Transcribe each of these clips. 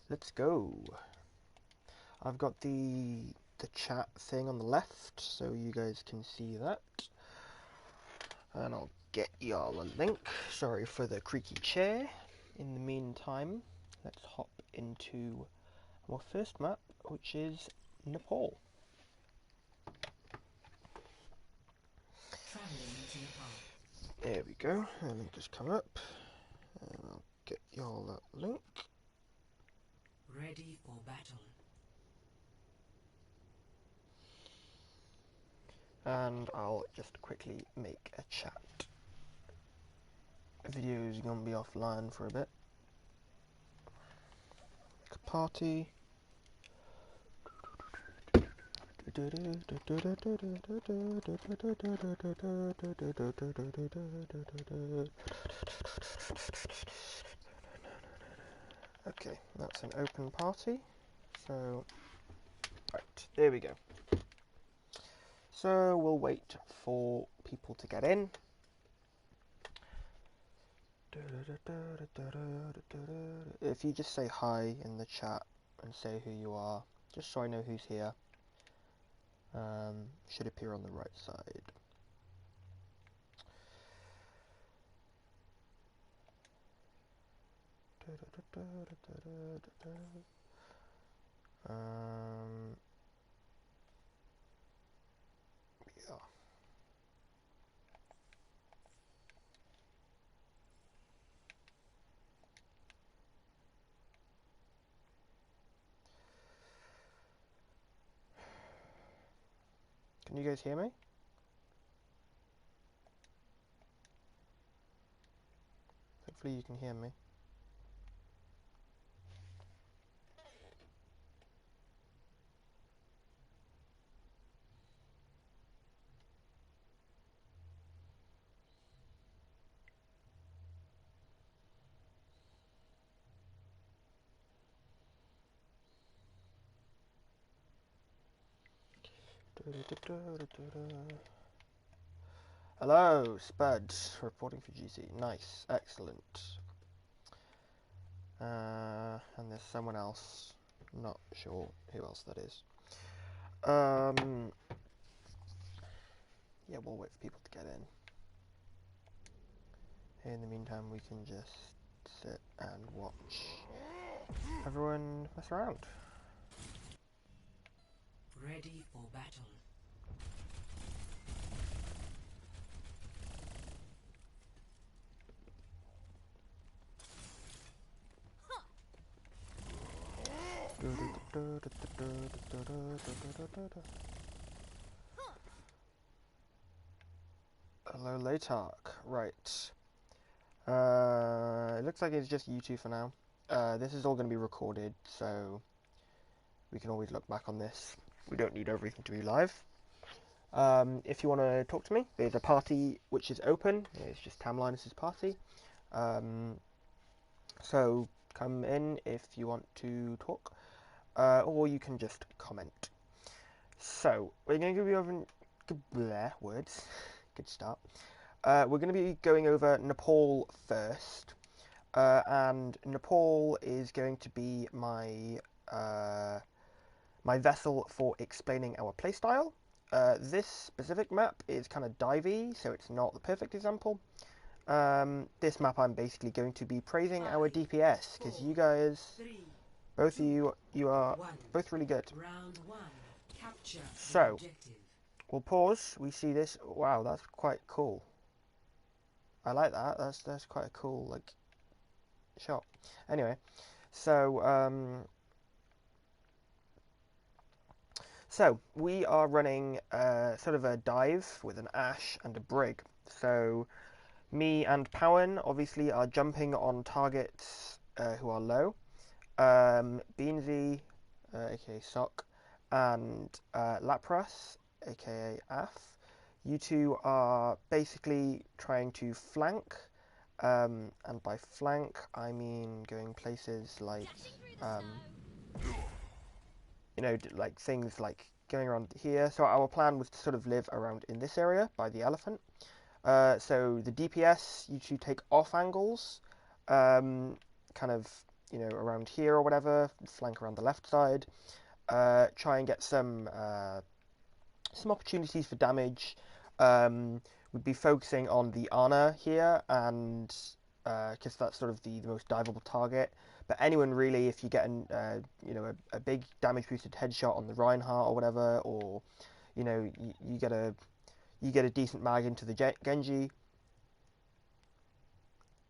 let's go. I've got the chat thing on the left, so you guys can see that. And I'll get y'all a link. Sorry for the creaky chair. In the meantime, let's hop into our first map, which is Nepal. There we go. The link has come up. And I'll get y'all that link. Ready for battle. And I'll just quickly make a chat. The video is going to be offline for a bit. Party. Okay, that's an open party. So, right, there we go. So we'll wait for people to get in. If you just say hi in the chat and say who you are, just so I know who's here, should appear on the right side. Yeah. Can you guys hear me? Hopefully you can hear me. Hello, Spud, reporting for GC. Nice, excellent. And there's someone else, not sure who else that is. Yeah, we'll wait for people to get in. In the meantime, we can just sit and watch everyone mess around. Ready for battle. Hello, Latark. Right. It looks like it's just you two for now. This is all going to be recorded, so we can always look back on this. We don't need everything to be live. If you want to talk to me, there's a party which is open. It's just Tam Linus's party. So come in if you want to talk, or you can just comment. So we're going to be over words. Good start. We're going to be going over Nepal first, and Nepal is going to be my my vessel for explaining our playstyle. This specific map is kind of divey, so it's not the perfect example. This map I'm basically going to be praising our DPS, because you guys, both of you are both really good. So, we'll pause, we see this. Wow, that's quite cool. I like that. That's quite a cool, like, shot. Anyway, so we are running sort of a dive with an Ash and a Brig. So me and Powen obviously are jumping on targets who are low. Beansy, aka Sock, and Lapras, aka Af. You two are basically trying to flank, and by flank I mean going places like, you know, like things like going around here. So our plan was to sort of live around in this area by the elephant. So the DPS, you two take off angles, kind of you know, around here or whatever, flank around the left side, try and get some opportunities for damage. We'd be focusing on the Ana here, and because that's sort of the most diveable target. But anyone really, if you get you know, a big damage boosted headshot on the Reinhardt or whatever, or you know, you get a decent mag into the Genji.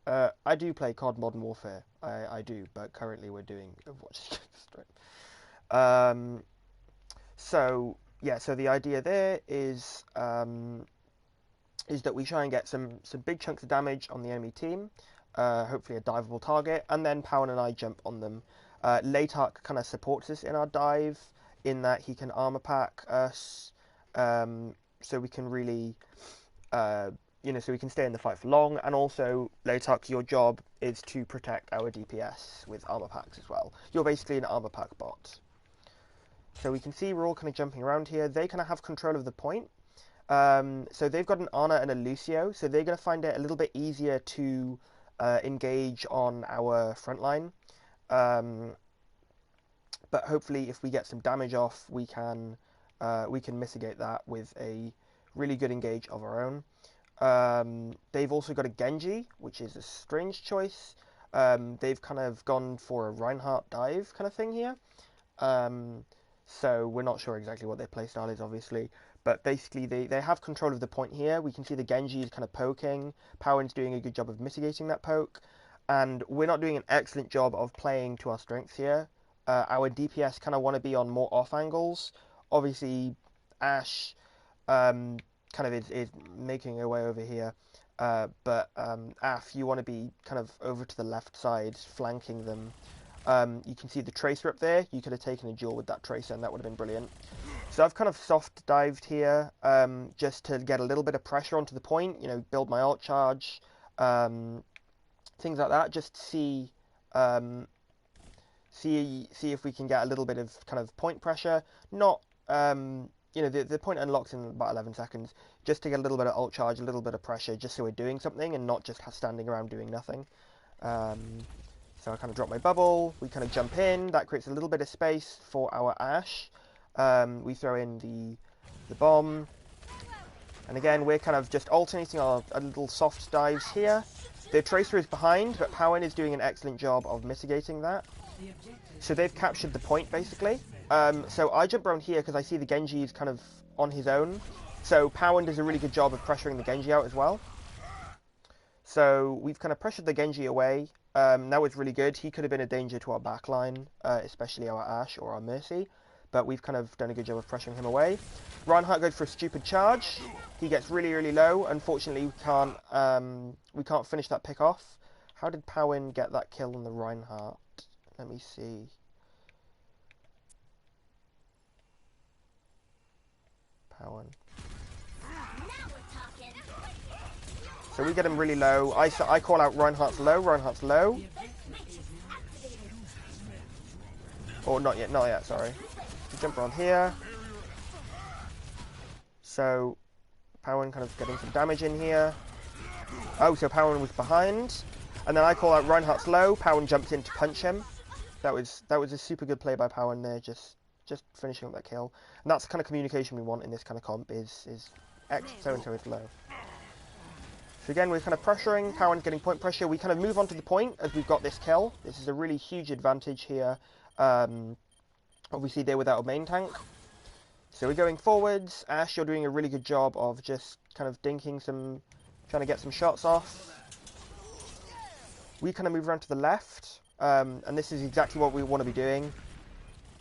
I do play COD Modern Warfare. I do, but currently we're doing Overwatch. So yeah, so the idea there is that we try and get some big chunks of damage on the enemy team, hopefully a diveable target, and then Powen and I jump on them. Latark kind of supports us in our dive, in that he can armor pack us, so we can really, you know, so we can stay in the fight for long. And also, Latark, your job is to protect our DPS with armor packs as well. You're basically an armor pack bot. So we can see we're all kind of jumping around here. They kind of have control of the point. So they've got an Ana and a Lucio, so they're going to find it a little bit easier to engage on our front line. But hopefully, if we get some damage off, we can mitigate that with a really good engage of our own. They've also got a Genji, which is a strange choice. They've kind of gone for a Reinhardt dive kind of thing here. So we're not sure exactly what their playstyle is, obviously. But basically, they have control of the point here. We can see the Genji is kind of poking. Powen's doing a good job of mitigating that poke. And we're not doing an excellent job of playing to our strengths here. Our DPS kind of want to be on more off angles. Obviously, Ashe kind of is making her way over here. But Af, you want to be kind of over to the left side, flanking them. You can see the Tracer up there. You could have taken a duel with that Tracer, and that would have been brilliant. So I've kind of soft dived here, just to get a little bit of pressure onto the point. You know, build my ult charge, things like that. Just see if we can get a little bit of kind of point pressure. Not you know, the point unlocks in about 11 seconds. Just to get a little bit of ult charge, a little bit of pressure, just so we're doing something and not just standing around doing nothing. So I kind of drop my bubble, we kind of jump in, that creates a little bit of space for our Ashe. We throw in the bomb, and again we're kind of just alternating our little soft dives here. The Tracer is behind, but Powen is doing an excellent job of mitigating that. So they've captured the point, basically. So I jump around here because I see the Genji is kind of on his own. So Powen does a really good job of pressuring the Genji out as well. So we've kind of pressured the Genji away. That was really good. He could have been a danger to our backline, especially our Ashe or our Mercy. But we've kind of done a good job of pressuring him away. Reinhardt goes for a stupid charge. He gets really, really low. Unfortunately, we can't finish that pick off. How did Powen get that kill on the Reinhardt? Let me see. Powen. So we get him really low. I call out Reinhardt's low. Reinhardt's low. Or not yet, sorry. We jump around here. So Powen kind of getting some damage in here. Oh, so Powen was behind. And then I call out Reinhardt's low. Powen jumped in to punch him. That was a super good play by Powen there, just finishing up that kill. And that's the kind of communication we want in this kind of comp, is X so-and-so is low. So again, we're kind of pressuring, Powen's getting point pressure. We kind of move on to the point as we've got this kill. This is a really huge advantage here. Obviously, they're without a main tank. So we're going forwards. Ashe, you're doing a really good job of just kind of dinking trying to get some shots off. We kind of move around to the left. And this is exactly what we want to be doing.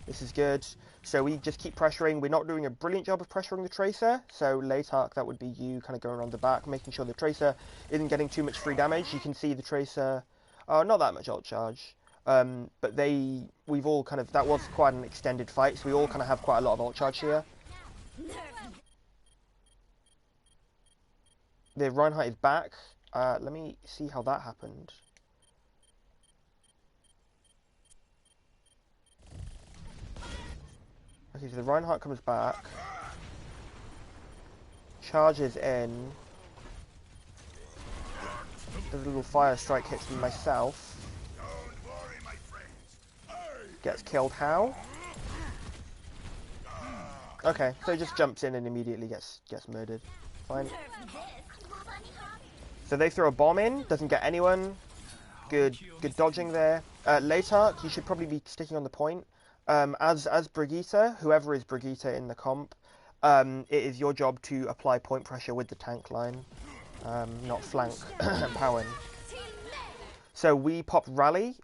This is good. So we just keep pressuring. We're not doing a brilliant job of pressuring the Tracer. So Latark, that would be you kind of going around the back, making sure the Tracer isn't getting too much free damage. You can see the Tracer, not that much ult charge. But we've all kind of, that was quite an extended fight. So we all kind of have quite a lot of ult charge here. The Reinhardt is back. Let me see how that happened. Okay, so the Reinhardt comes back, charges in, does a little fire strike, hits myself. Gets killed how? Okay, so he just jumps in and immediately gets murdered. Fine. So they throw a bomb in, doesn't get anyone. Good dodging there. Latark, you should probably be sticking on the point. As Brigitte, whoever is Brigitte in the comp, it is your job to apply point pressure with the tank line, not flank Powen. So we popped Rally,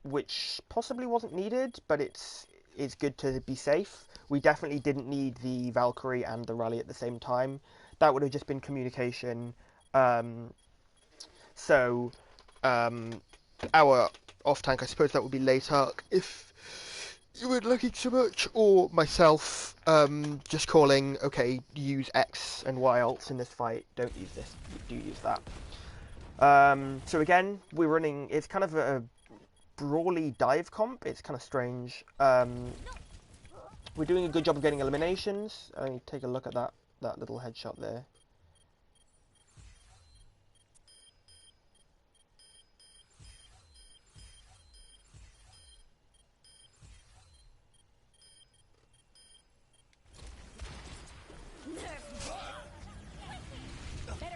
which possibly wasn't needed, but it's good to be safe. We definitely didn't need the Valkyrie and the Rally at the same time. That would have just been communication. So our off tank, I suppose that would be Latark if you weren't looking so much, or myself, just calling, okay, use X and Y ults in this fight, don't use this, do use that. So again, we're running, it's kind of a brawly dive comp, it's kind of strange. We're doing a good job of getting eliminations. I mean, take a look at that little headshot there.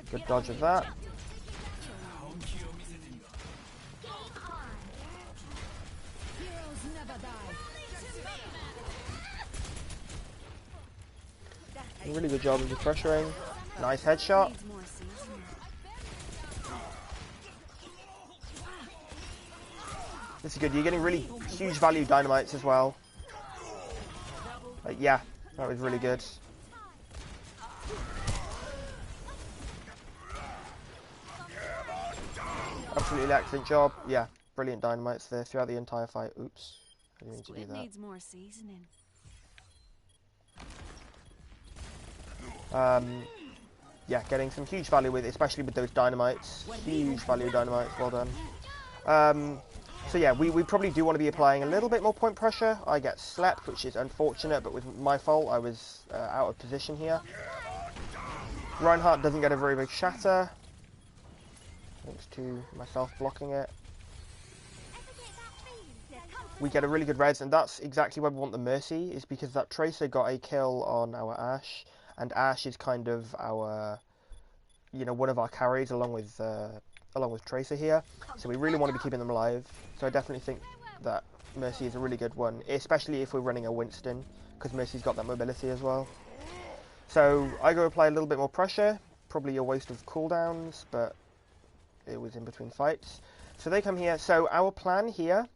Good dodge of that. Really good job of just pressuring. Nice headshot. This is good. You're getting really huge value dynamites as well. Yeah, that was really good. Absolutely excellent job. Yeah, brilliant dynamites there throughout the entire fight. Oops, I didn't mean to do that. Needs more seasoning. Yeah, getting some huge value with, especially with those dynamites. Huge value dynamites. Well done. So yeah, we probably do want to be applying a little bit more point pressure. I get slept, which is unfortunate, but with my fault, I was out of position here. Reinhardt doesn't get a very big shatter, thanks to myself blocking it. We get a really good res, and that's exactly why we want the Mercy, is because that Tracer got a kill on our Ashe, and Ashe is kind of our, one of our carries along with Tracer here. So we really want to be keeping them alive. So I definitely think that Mercy is a really good one, especially if we're running a Winston, because Mercy's got that mobility as well. So I go apply a little bit more pressure, probably a waste of cooldowns, but it was in between fights. So they come here. So our plan here,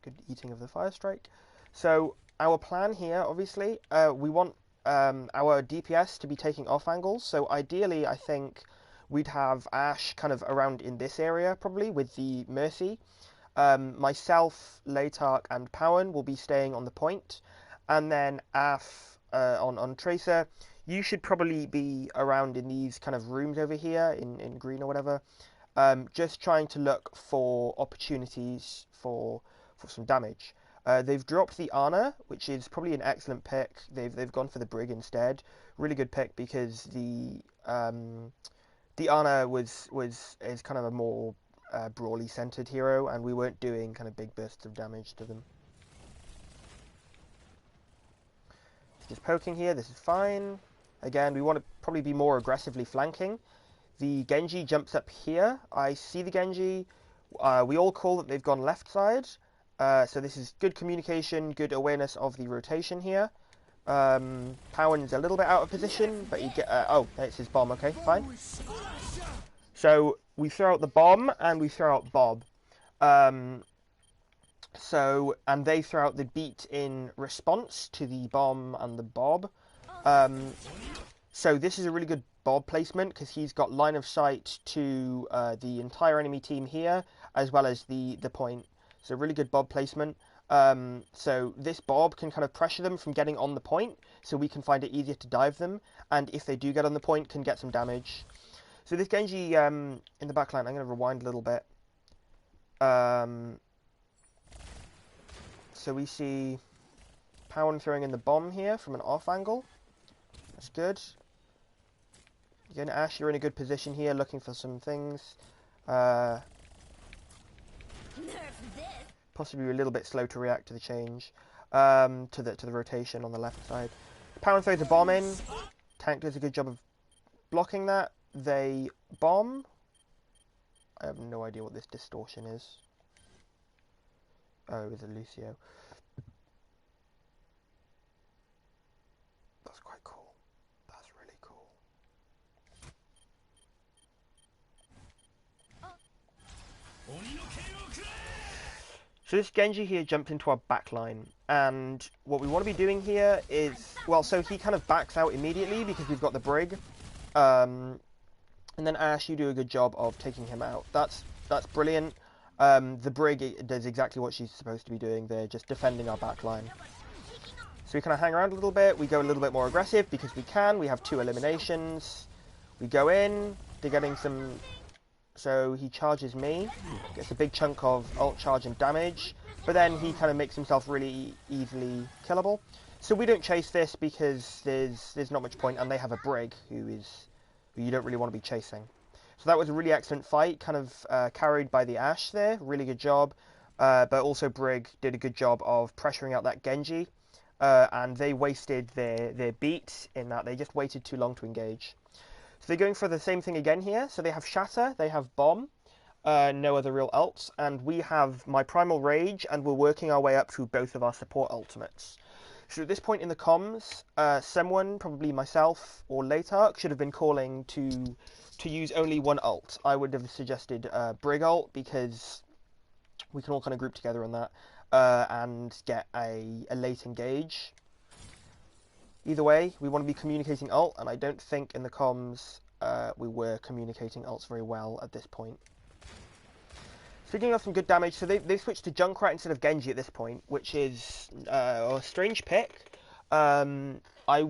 good eating of the fire strike. So our plan here, obviously, we want our DPS to be taking off angles. So ideally, I think we'd have Ashe kind of around in this area, probably, with the Mercy. Myself, Latark, and Powen will be staying on the point. And then Af on Tracer. You should probably be around in these kind of rooms over here, in green or whatever. Just trying to look for opportunities for some damage. They've dropped the Ana, which is probably an excellent pick. They've gone for the Brig instead. Really good pick because the Ana is kind of a more brawly centered hero, and we weren't doing kind of big bursts of damage to them. Just poking here. This is fine. Again, we want to probably be more aggressively flanking. The Genji jumps up here. I see the Genji. We all call that they've gone left side. So this is good communication, good awareness of the rotation here. Powen's a little bit out of position, but he get. Oh, it's his bomb. Okay, fine. So we throw out the bomb and we throw out Bob. And they throw out the beat in response to the bomb and the Bob. So this is a really good Bob placement because he's got line of sight to the entire enemy team here, as well as the point. So really good Bob placement. So this Bob can kind of pressure them from getting on the point, so we can find it easier to dive them, and if they do get on the point, can get some damage. So this Genji in the backline, I'm going to rewind a little bit. So we see Powen throwing in the bomb here from an off angle. That's good. Again, Ashe, you're in a good position here, looking for some things. possibly a little bit slow to react to the change, to the rotation on the left side. Power and throws a bomb in. Tank does a good job of blocking that. They bomb. I have no idea what this distortion is. Oh, it was a Lucio. That's quite cool. That's really cool. So this Genji here jumps into our backline, and what we want to be doing here is, well, so he kind of backs out immediately because we've got the Brig, and then Ash, you do a good job of taking him out. That's brilliant. The Brig does exactly what she's supposed to be doing there, just defending our backline. So we kind of hang around a little bit, we go a little bit more aggressive because we can, we have 2 eliminations. We go in, they're getting some... So he charges me, gets a big chunk of ult charge and damage, but then he kind of makes himself really easily killable. So we don't chase this because there's not much point, and they have a Brig who you don't really want to be chasing. So that was a really excellent fight, kind of carried by the Ashe there, really good job. But also Brig did a good job of pressuring out that Genji, and they wasted their beat in that they just waited too long to engage. So they're going for the same thing again here. So they have Shatter, they have Bomb, no other real ults, and we have my Primal Rage, and we're working our way up through both of our support ultimates. So at this point in the comms, someone, probably myself or Latark, should have been calling to use only one ult. I would have suggested Brig ult, because we can all kind of group together on that and get a late engage. Either way, we want to be communicating ult, and I don't think in the comms we were communicating ults very well at this point. Speaking of some good damage, so they switched to Junkrat instead of Genji at this point, which is a strange pick. I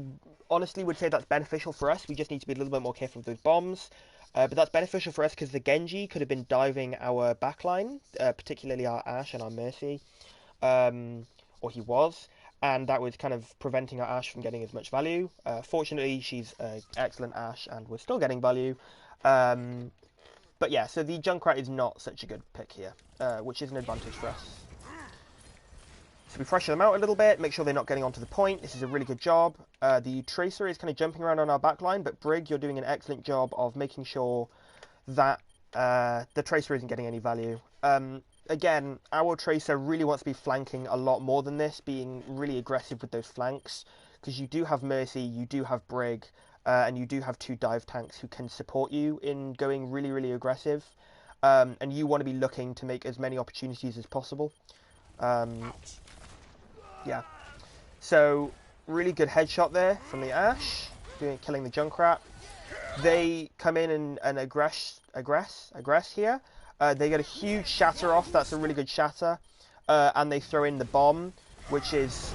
honestly would say that's beneficial for us. We just need to be a little bit more careful with those bombs. But that's beneficial for us because the Genji could have been diving our backline, particularly our Ashe and our Mercy, or he was. And that was kind of preventing our Ashe from getting as much value. Fortunately, she's an excellent Ashe, and we're still getting value. But yeah, so the Junkrat is not such a good pick here, which is an advantage for us. So we pressure them out a little bit, make sure they're not getting onto the point. This is a really good job. The Tracer is kind of jumping around on our backline, but Brig, you're doing an excellent job of making sure that the Tracer isn't getting any value. Again, our Tracer really wants to be flanking a lot more than this, being really aggressive with those flanks, because you do have Mercy, you do have Brig, and you do have 2 dive tanks who can support you in going really, really aggressive, and you want to be looking to make as many opportunities as possible. Yeah, so really good headshot there from the Ashe, killing the Junkrat. They come in and aggress here. They get a huge shatter off. That's a really good shatter. And they throw in the bomb, which is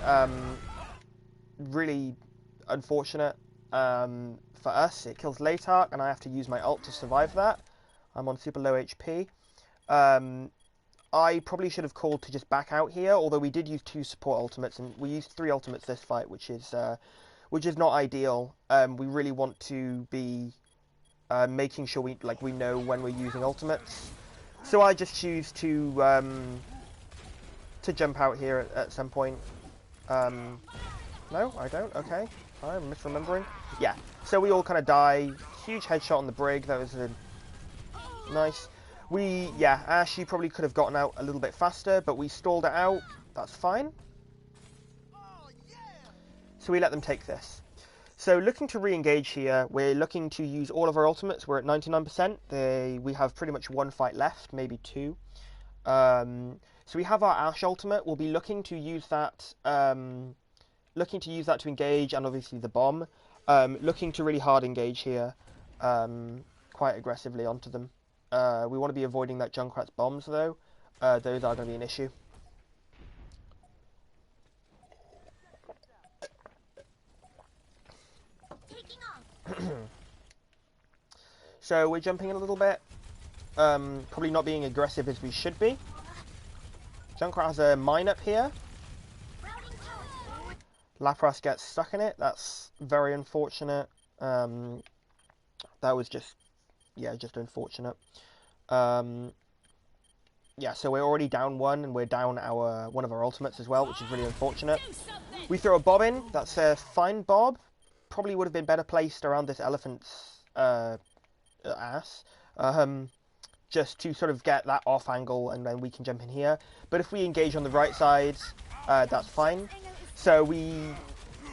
really unfortunate for us. It kills Latark, and I have to use my ult to survive that. I'm on super low HP. I probably should have called to just back out here, although we did use 2 support ultimates, and we used 3 ultimates this fight, which is not ideal. We really want to be making sure we know when we're using ultimates. So I just choose to jump out here at some point. No, I don't. Okay, I'm misremembering. Yeah. So we all kind of die. Huge headshot on the Brig. That was nice. Ash, you probably could have gotten out a little bit faster, but we stalled it out. That's fine. So we let them take this. So looking to re-engage here, we're looking to use all of our ultimates. We're at 99%. We have pretty much 1 fight left, maybe 2. So we have our Ashe ultimate. We'll be looking to use that. To engage, and obviously the bomb. Looking to really hard engage here, quite aggressively onto them. We want to be avoiding that Junkrat's bombs though. Those are going to be an issue. So we're jumping in a little bit. Probably not being aggressive as we should be. Junkrat has a mine up here. Lapras gets stuck in it. That's very unfortunate. That was just unfortunate. yeah, so we're already down one, and we're down our one of our ultimates as well, which is really unfortunate. We throw a Bob in. That's a fine Bob. Probably would have been better placed around this elephant's ass. Um, just to sort of get that off angle, and then we can jump in here. But if we engage on the right side, that's fine. So we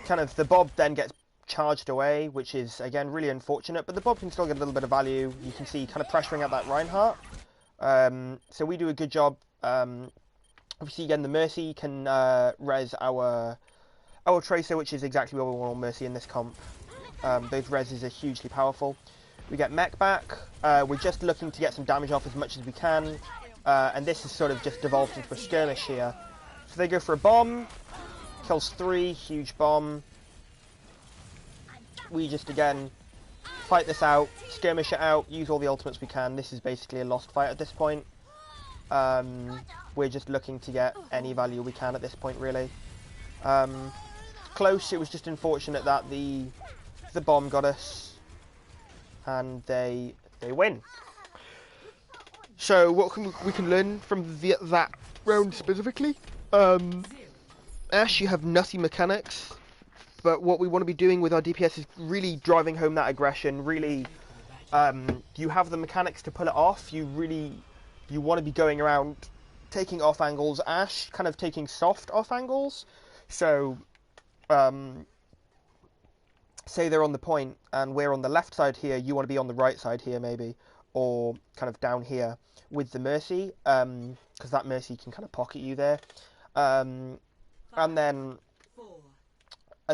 kind of, the Bob then gets charged away, which is again really unfortunate, but the Bob can still get a little bit of value. You can see kind of pressuring out that Reinhardt. So we do a good job. Obviously again the Mercy can res our Tracer, which is exactly where we want Mercy in this comp. Those reses are hugely powerful. We get mech back. We're just looking to get some damage off as much as we can. And this has sort of just devolved into a skirmish here. So they go for a bomb. Kills 3, huge bomb. We just, again, fight this out, skirmish it out, use all the ultimates we can. This is basically a lost fight at this point. We're just looking to get any value we can at this point, really. Close, it was just unfortunate that the bomb got us. And they win. So what we can learn from that round specifically? Ash, you have nutty mechanics, but what we want to be doing with our DPS is really driving home that aggression. Really, you have the mechanics to pull it off. You want to be going around taking off angles. Ash kind of taking soft off angles. So, say they're on the point and we're on the left side here, you want to be on the right side here maybe, or kind of down here with the Mercy, because that Mercy can kind of pocket you there. And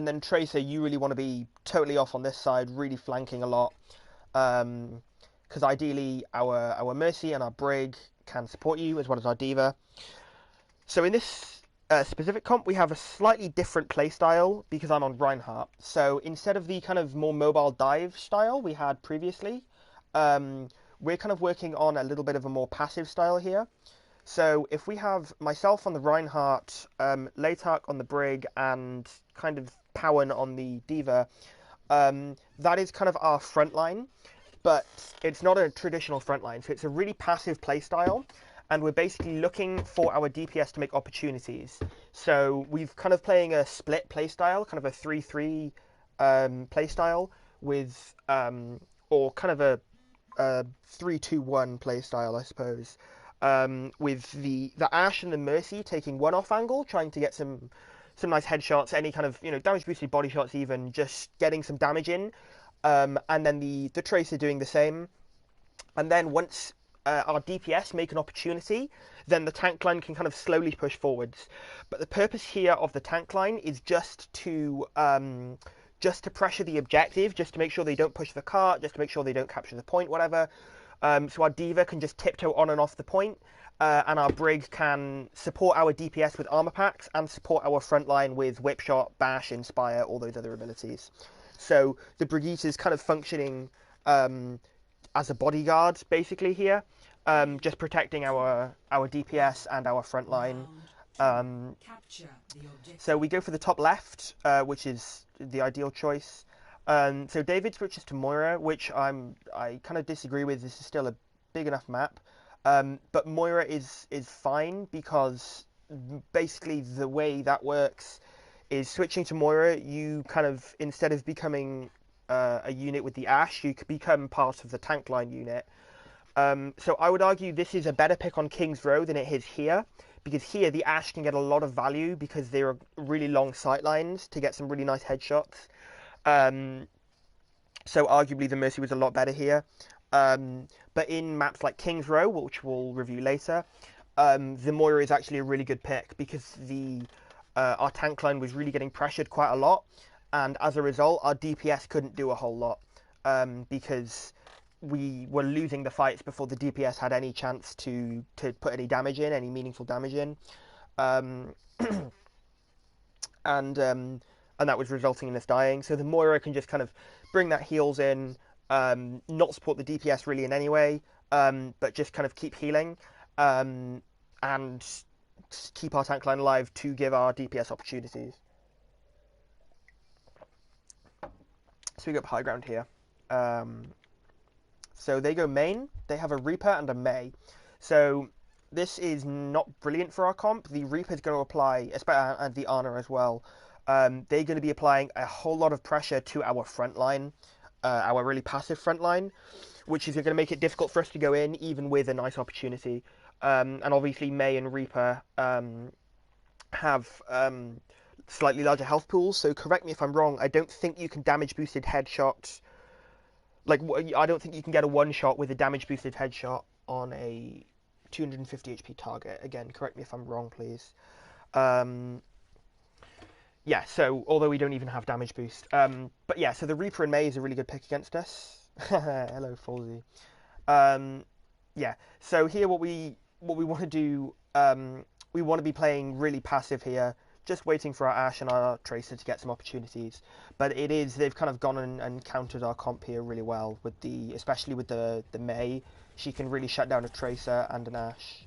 then Tracer, you really want to be totally off on this side, really flanking a lot, because ideally our Mercy and our Brig can support you as well as our D.Va. So in this specific comp, we have a slightly different playstyle because I'm on Reinhardt. So instead of the kind of more mobile dive style we had previously, we're kind of working on a little bit of a more passive style here. So if we have myself on the Reinhardt, Latark on the Brig, and kind of Powen on the D.Va, that is kind of our front line, but it's not a traditional front line. So it's a really passive playstyle. And we're basically looking for our DPS to make opportunities. So we've kind of playing a split playstyle, kind of a 3-3 playstyle with, or kind of a 3-2-1 playstyle, I suppose, with the Ashe and the Mercy taking one off angle, trying to get some nice headshots, any kind of damage boosted body shots, even just getting some damage in, and then the Tracer doing the same, and then once our DPS make an opportunity, then the tank line can kind of slowly push forwards. But the purpose here of the tank line is just to pressure the objective, just to make sure they don't push the cart, just to make sure they don't capture the point, whatever. So our D.Va can just tiptoe on and off the point, and our Brig can support our DPS with armor packs and support our front line with whip shot, bash, inspire, all those other abilities. So the Brigitte is kind of functioning as a bodyguard basically here, just protecting our DPS and our front line. So we go for the top left, which is the ideal choice. So David switches to Moira, which I kind of disagree with. This is still a big enough map, but Moira is fine because basically the way that works is switching to Moira, you kind of, instead of becoming a unit with the Ashe, you could become part of the tank line unit. So I would argue this is a better pick on King's Row than it is here, because here the Ashe can get a lot of value because there are really long sight lines to get some really nice headshots. So arguably the Mercy was a lot better here. But in maps like King's Row, which we'll review later, the Moira is actually a really good pick because our tank line was really getting pressured quite a lot, and as a result, our DPS couldn't do a whole lot because we were losing the fights before the DPS had any chance to put any damage in, any meaningful damage in, and that was resulting in us dying. So the Moira can just kind of bring that heals in, not support the DPS really in any way, but just kind of keep healing, and keep our tank line alive to give our DPS opportunities. So we go up high ground here. So they go main. They have a Reaper and a Mei. So this is not brilliant for our comp. The Reaper's going to apply, and the Ana as well. They're going to be applying a whole lot of pressure to our front line, our really passive front line, which is going to make it difficult for us to go in, even with a nice opportunity. And obviously, May and Reaper have slightly larger health pools. So correct me if I'm wrong. I don't think you can damage boosted headshots. Like, I don't think you can get a one shot with a damage boosted headshot on a 250 HP target. Again, correct me if I'm wrong, please. Yeah, so although we don't even have damage boost, but yeah, so the Reaper and May is a really good pick against us. Hello, Falsey. Yeah, so here what we want to do, we want to be playing really passive here, just waiting for our Ashe and our Tracer to get some opportunities. But they've kind of gone and countered our comp here really well with especially with the May. She can really shut down a Tracer and an Ashe.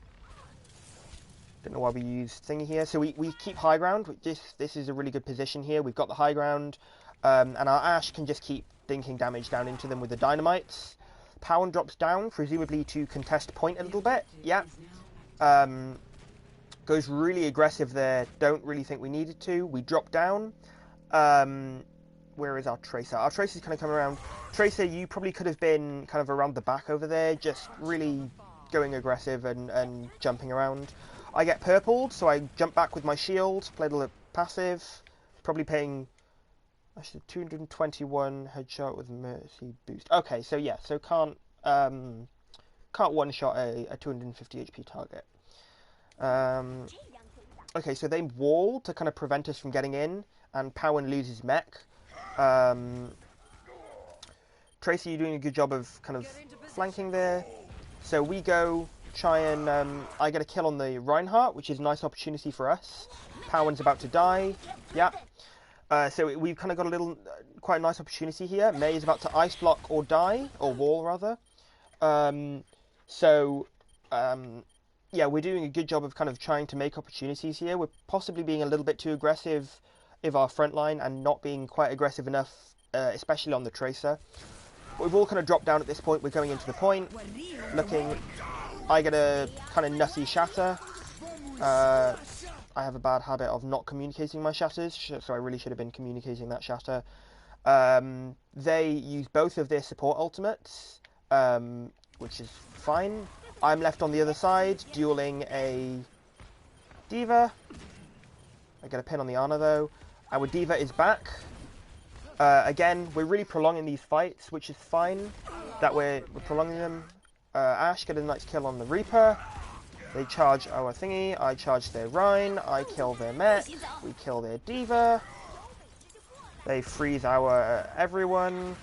Don't know why we use thingy here. So we keep high ground. This is a really good position here. We've got the high ground, and our Ashe can just keep dinking damage down into them with the dynamites. Powen drops down, presumably to contest point a little bit. Yeah. Goes really aggressive there. Don't really think we needed to. We drop down. Where is our Tracer? Our Tracer's kind of coming around. Tracer, you probably could have been kind of around the back over there, just really going aggressive and jumping around. I get purpled, so I jump back with my shield, played a little passive, probably paying actually 221 headshot with mercy boost. Okay, so yeah, so can't one shot a 250 HP target. Okay, so they wall to kind of prevent us from getting in, and Powen loses mech. Tracy, you're doing a good job of kind of flanking there. So we go try and I get a kill on the Reinhardt, which is a nice opportunity for us. Powen's about to die. Yeah. So we've kind of got a little, quite a nice opportunity here. May is about to ice block or die, or wall rather. Yeah, we're doing a good job of kind of trying to make opportunities here. We're possibly being a little bit too aggressive with our front line and not being quite aggressive enough, especially on the Tracer. But we've all kind of dropped down at this point. We're going into the point, looking. I get a kind of nutty shatter. I have a bad habit of not communicating my shatters, so I really should have been communicating that shatter. They use both of their support ultimates, which is fine. I'm left on the other side, dueling a D.Va. I get a pin on the Ana though. Our D.Va is back. Again, we're really prolonging these fights, which is fine. That we're prolonging them. Ashe get a nice kill on the Reaper. They charge our thingy. I charge their Rein. I kill their mech. We kill their D.Va. They freeze our everyone.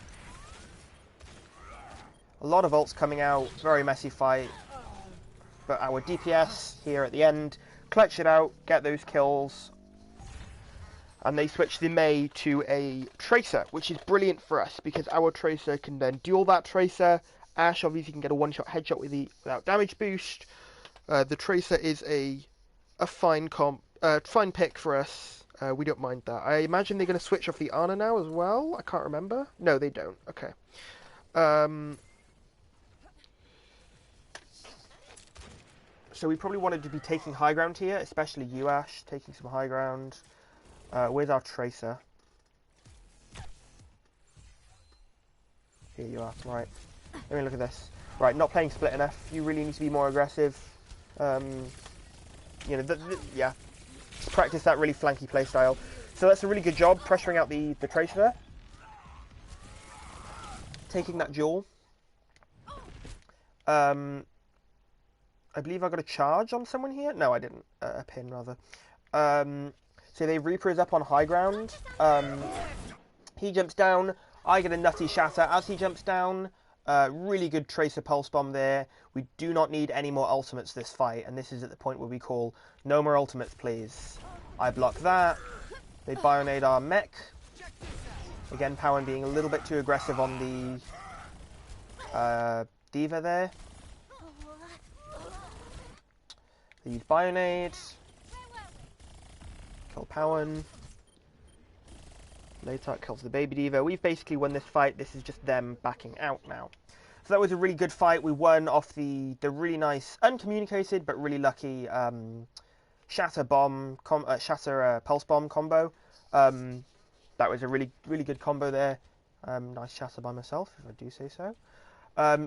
A lot of ults coming out. Very messy fight. But our DPS here at the end clutch it out, get those kills. And they switch the May to a Tracer, which is brilliant for us because our Tracer can then duel that Tracer. Ashe obviously can get a one-shot headshot without damage boost. The Tracer is a fine pick for us. We don't mind that. I imagine they're going to switch off the Ana now as well. I can't remember. No, they don't. Okay. So we probably wanted to be taking high ground here, especially you, Ashe, taking some high ground. Where's our Tracer? Here you are. Right. Let me look at this. Right, not playing split enough. You really need to be more aggressive. Yeah. Practice that really flanky playstyle. So that's a really good job, pressuring out the Tracer. Taking that duel. I believe I got a charge on someone here. No, I didn't. A pin, rather. So the Reaper is up on high ground. He jumps down. I get a nutty shatter as he jumps down. Really good Tracer pulse bomb there. We do not need any more ultimates this fight, and this is at the point where we call no more ultimates, please. I block that. They bionade our mech. Again, Powen being a little bit too aggressive on the D.Va there. They use bionade. Kill Powen. Later kills the baby D.Va. We've basically won this fight. This is just them backing out now. So that was a really good fight. We won off the really nice, uncommunicated but really lucky shatter bomb, shatter pulse bomb combo. That was a really good combo there. Nice shatter by myself, if I do say so.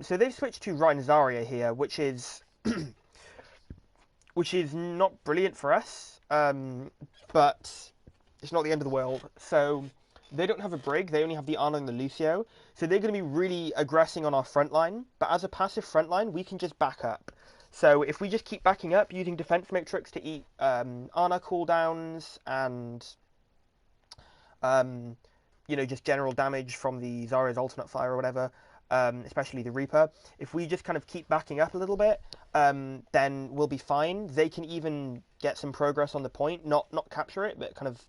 So they've switched to Rhine Zarya here, which is not brilliant for us, but it's not the end of the world. So they don't have a Brig, they only have the Ana and the Lucio. So they're going to be really aggressing on our front line, but as a passive front line, we can just back up. So if we just keep backing up using Defense Matrix to eat Ana cooldowns and just general damage from the Zarya's ultimate fire or whatever, especially the Reaper. If we just kind of keep backing up a little bit, then we'll be fine. They can even get some progress on the point, not capture it, but kind of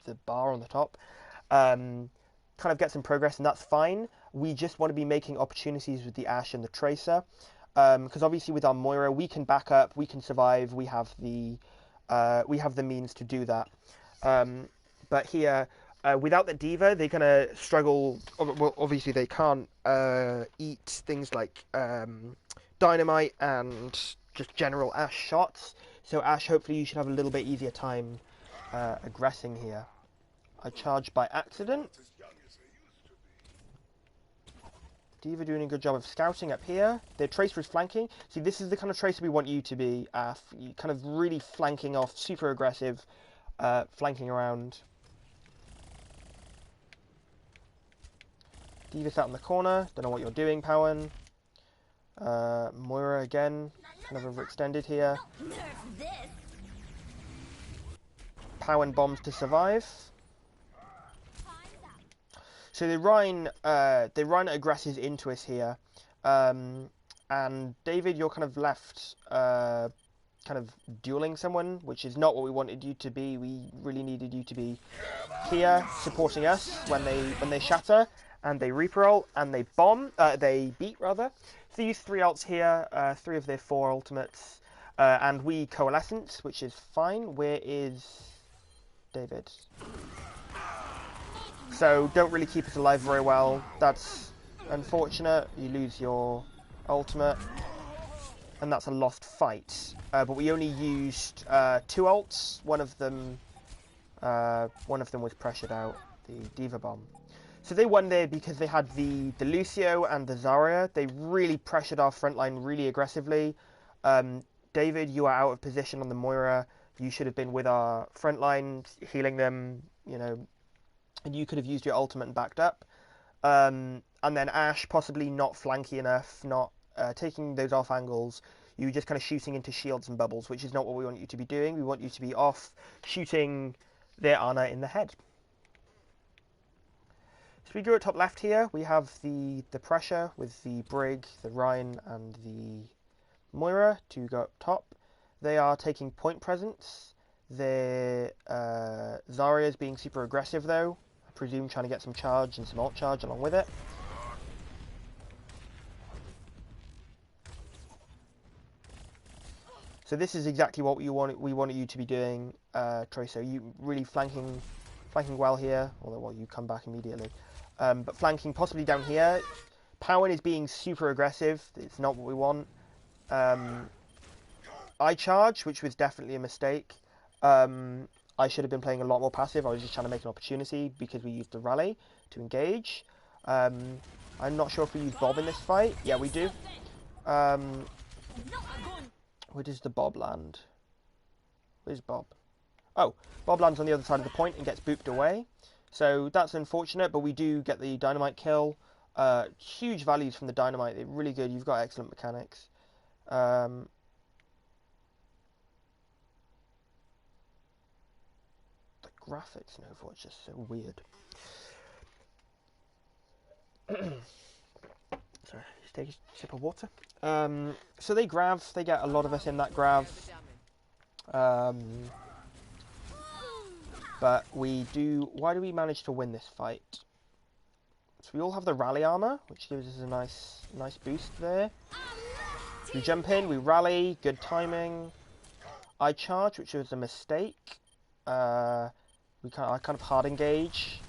the bar on the top. Kind of get some progress, and that's fine. We just want to be making opportunities with the Ashe and the Tracer, because obviously with our Moira, we can back up, we can survive, we have the means to do that. But here, without the D.Va, they're going to struggle. Well, obviously they can't eat things like dynamite and just general Ashe shots. So Ashe, hopefully you should have a little bit easier time aggressing here. I charged by accident. D.Va doing a good job of scouting up here. Their Tracer is flanking. See, this is the kind of Tracer we want you to be. Kind of really flanking off, super aggressive, flanking around. D.Va sat in the corner. Don't know what you're doing, Powen. Moira again, kind of overextended here. Powen bombs to survive. So the Rhine aggresses into us here, and David, you're kind of left, kind of dueling someone, which is not what we wanted you to be. We really needed you to be here, supporting us when they shatter and they Reaper ult and they bomb. They beat rather. So they use 3 ults here, 3 of their 4 ultimates, and we coalescent, which is fine. Where is David? So don't really keep us alive very well. That's unfortunate. You lose your ultimate, and that's a lost fight. But we only used 2 ults. One of them was pressured out, the D.Va bomb. So they won there because they had the Lucio and the Zarya. They really pressured our front line really aggressively. David, you are out of position on the Moira. You should have been with our front line, healing them, and you could have used your ultimate and backed up. And then Ashe, possibly not flanky enough, not taking those off angles. You were just kind of shooting into shields and bubbles, which is not what we want you to be doing. We want you to be off, shooting their Ana in the head. So we go at top left here. We have the pressure with the Brig, the Rhine, and the Moira to go up top. They are taking point presence. Their Zarya is being super aggressive though. I presume trying to get some charge and some ult charge along with it. So this is exactly what we wanted you to be doing, Tracer. You really flanking well here, although you come back immediately. But flanking possibly down here. Powen is being super aggressive. It's not what we want. I charge, which was definitely a mistake. I should have been playing a lot more passive. I was just trying to make an opportunity because we used the rally to engage. I'm not sure if we use Bob in this fight. Yeah, we do. Where does the Bob land? Where's Bob? Oh, Bob lands on the other side of the point and gets booped away. So that's unfortunate, but we do get the dynamite kill. Huge values from the dynamite. They're really good. You've got excellent mechanics. The graphics in Overwatch are just so weird. Sorry, just take a sip of water. So they grav. They get a lot of us in that grav. But we do... Why do we manage to win this fight? So we all have the rally armor, which gives us a nice boost there. We jump in, we rally, good timing. I charge, which was a mistake. I kind of hard engage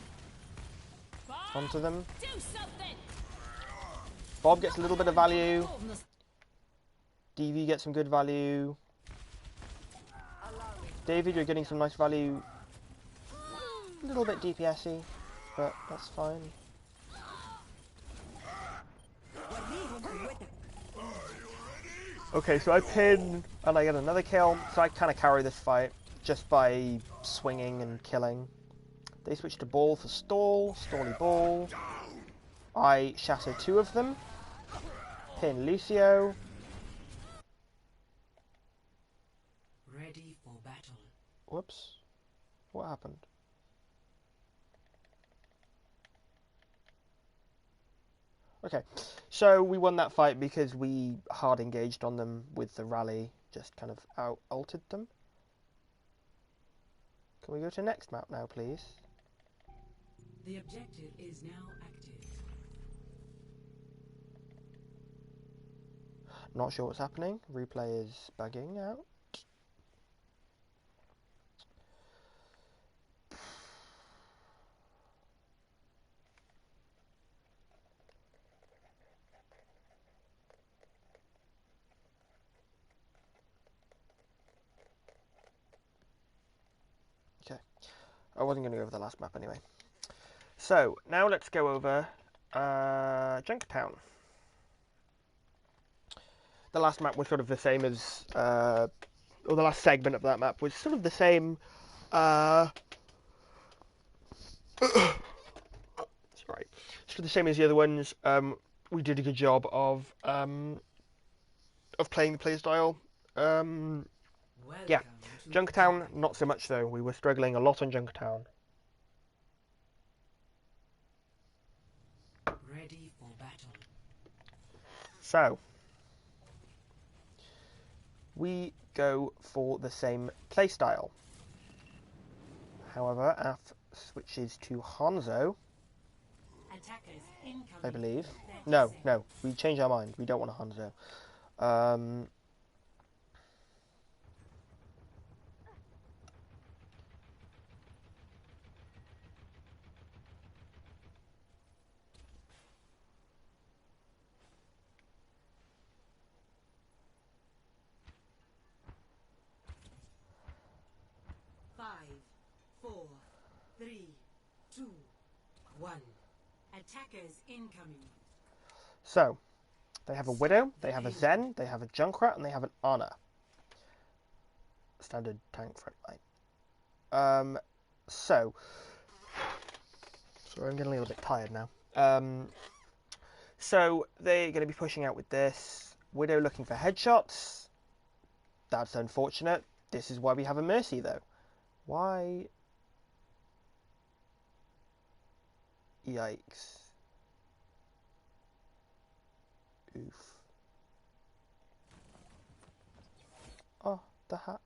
onto them. Bob gets a little bit of value. DV gets some good value. David, you're getting some nice value. A little bit DPS-y, but that's fine. Okay, so I pin and I get another kill, so I kind of carry this fight just by swinging and killing. They switch to ball for stall, stally ball. I shatter 2 of them. Pin Lucio. Ready for battle. Whoops. What happened? Okay, so we won that fight because we hard engaged on them with the rally, just kind of out-ulted them. Can we go to next map now, please? The objective is now active. Not sure what's happening. Replay is bugging out. Okay, I wasn't going to go over the last map anyway. So, now let's go over Junkertown. The last map was sort of the same as, or the last segment of that map was sort of the same, sorry, sort of the same as the other ones. We did a good job of playing the playstyle. Yeah, Junkertown, not so much though. We were struggling a lot on Junkertown. Ready for battle. So, we go for the same playstyle. However, Af switches to Hanzo, Attackers incoming. I believe. No, we changed our mind. We don't want a Hanzo. 5, 4, 3, 2, 1. Attackers incoming. So, they have a Widow, they have a Zen, they have a Junkrat, and they have an Ana. Standard tank front line. Sorry, I'm getting a little bit tired now. So, they're going to be pushing out with this. Widow looking for headshots. That's unfortunate. This is why we have a Mercy, though. Why? Yikes. Oof. Oh, the hat.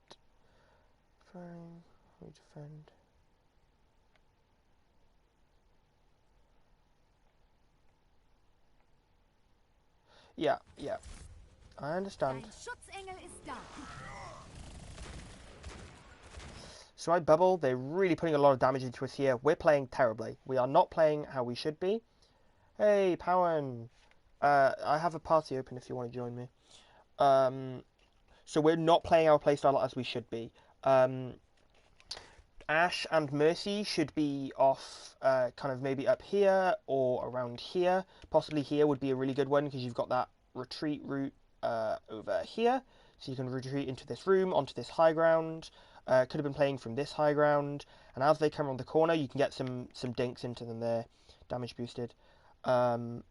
Firing. We defend. Yeah. I understand. So I bubble. They're really putting a lot of damage into us here. We're playing terribly. We are not playing how we should be. Hey, Powen. I have a party open if you want to join me. So we're not playing our playstyle as we should be. Ash and Mercy should be off kind of maybe up here or around here. Possibly here would be a really good one because you've got that retreat route over here. So you can retreat into this room, onto this high ground. Could have been playing from this high ground. And as they come around the corner, you can get some dinks into them there. Damage boosted. And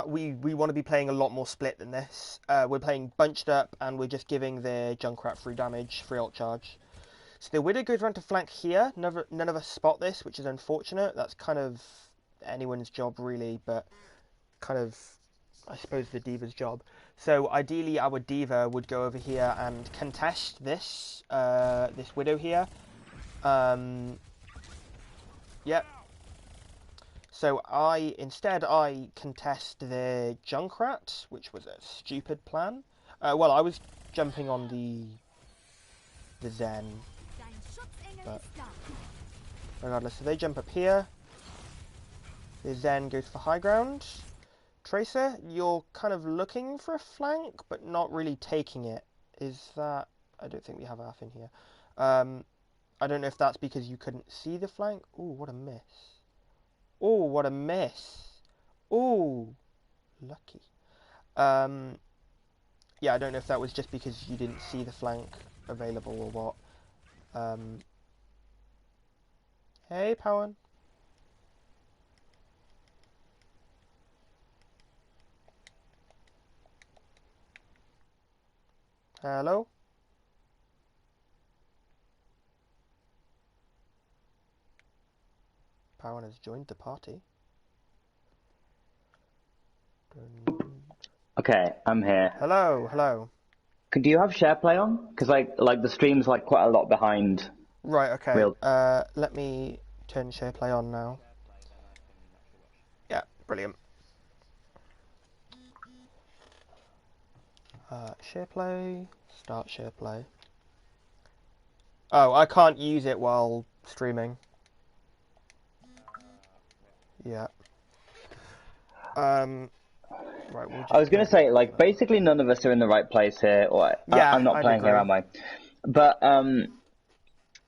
we want to be playing a lot more split than this. We're playing bunched up, and we're just giving the Junkrat free damage, free ult charge. So the Widow goes around to flank here. None of us spot this, which is unfortunate. That's kind of anyone's job, really, but kind of, I suppose, the D.Va's job. So ideally, our D.Va would go over here and contest this this Widow here. Yep. So instead I contest the Junkrat, which was a stupid plan. Well, I was jumping on the Zen, but regardless, so they jump up here. It then goes for high ground. Tracer, you're kind of looking for a flank, but not really taking it. Is that... I don't think we have AF in here. I don't know if that's because you couldn't see the flank. Ooh, what a miss. Ooh, what a miss. Ooh, lucky. Yeah, I don't know if that was just because you didn't see the flank available or what. Hey, Powen. Hello? Powen has joined the party. Okay, I'm here. Hello, hello. Do you have share play on? Because like the stream's like quite a lot behind Right, okay. real. Let me turn share play on now. Yeah, brilliant. Share play. Start share play. Oh, I can't use it while streaming. Yeah. Right, we'll I just was gonna go. say like basically none of us are in the right place here, or Yeah, I'm not I'd playing here, agree. am I? But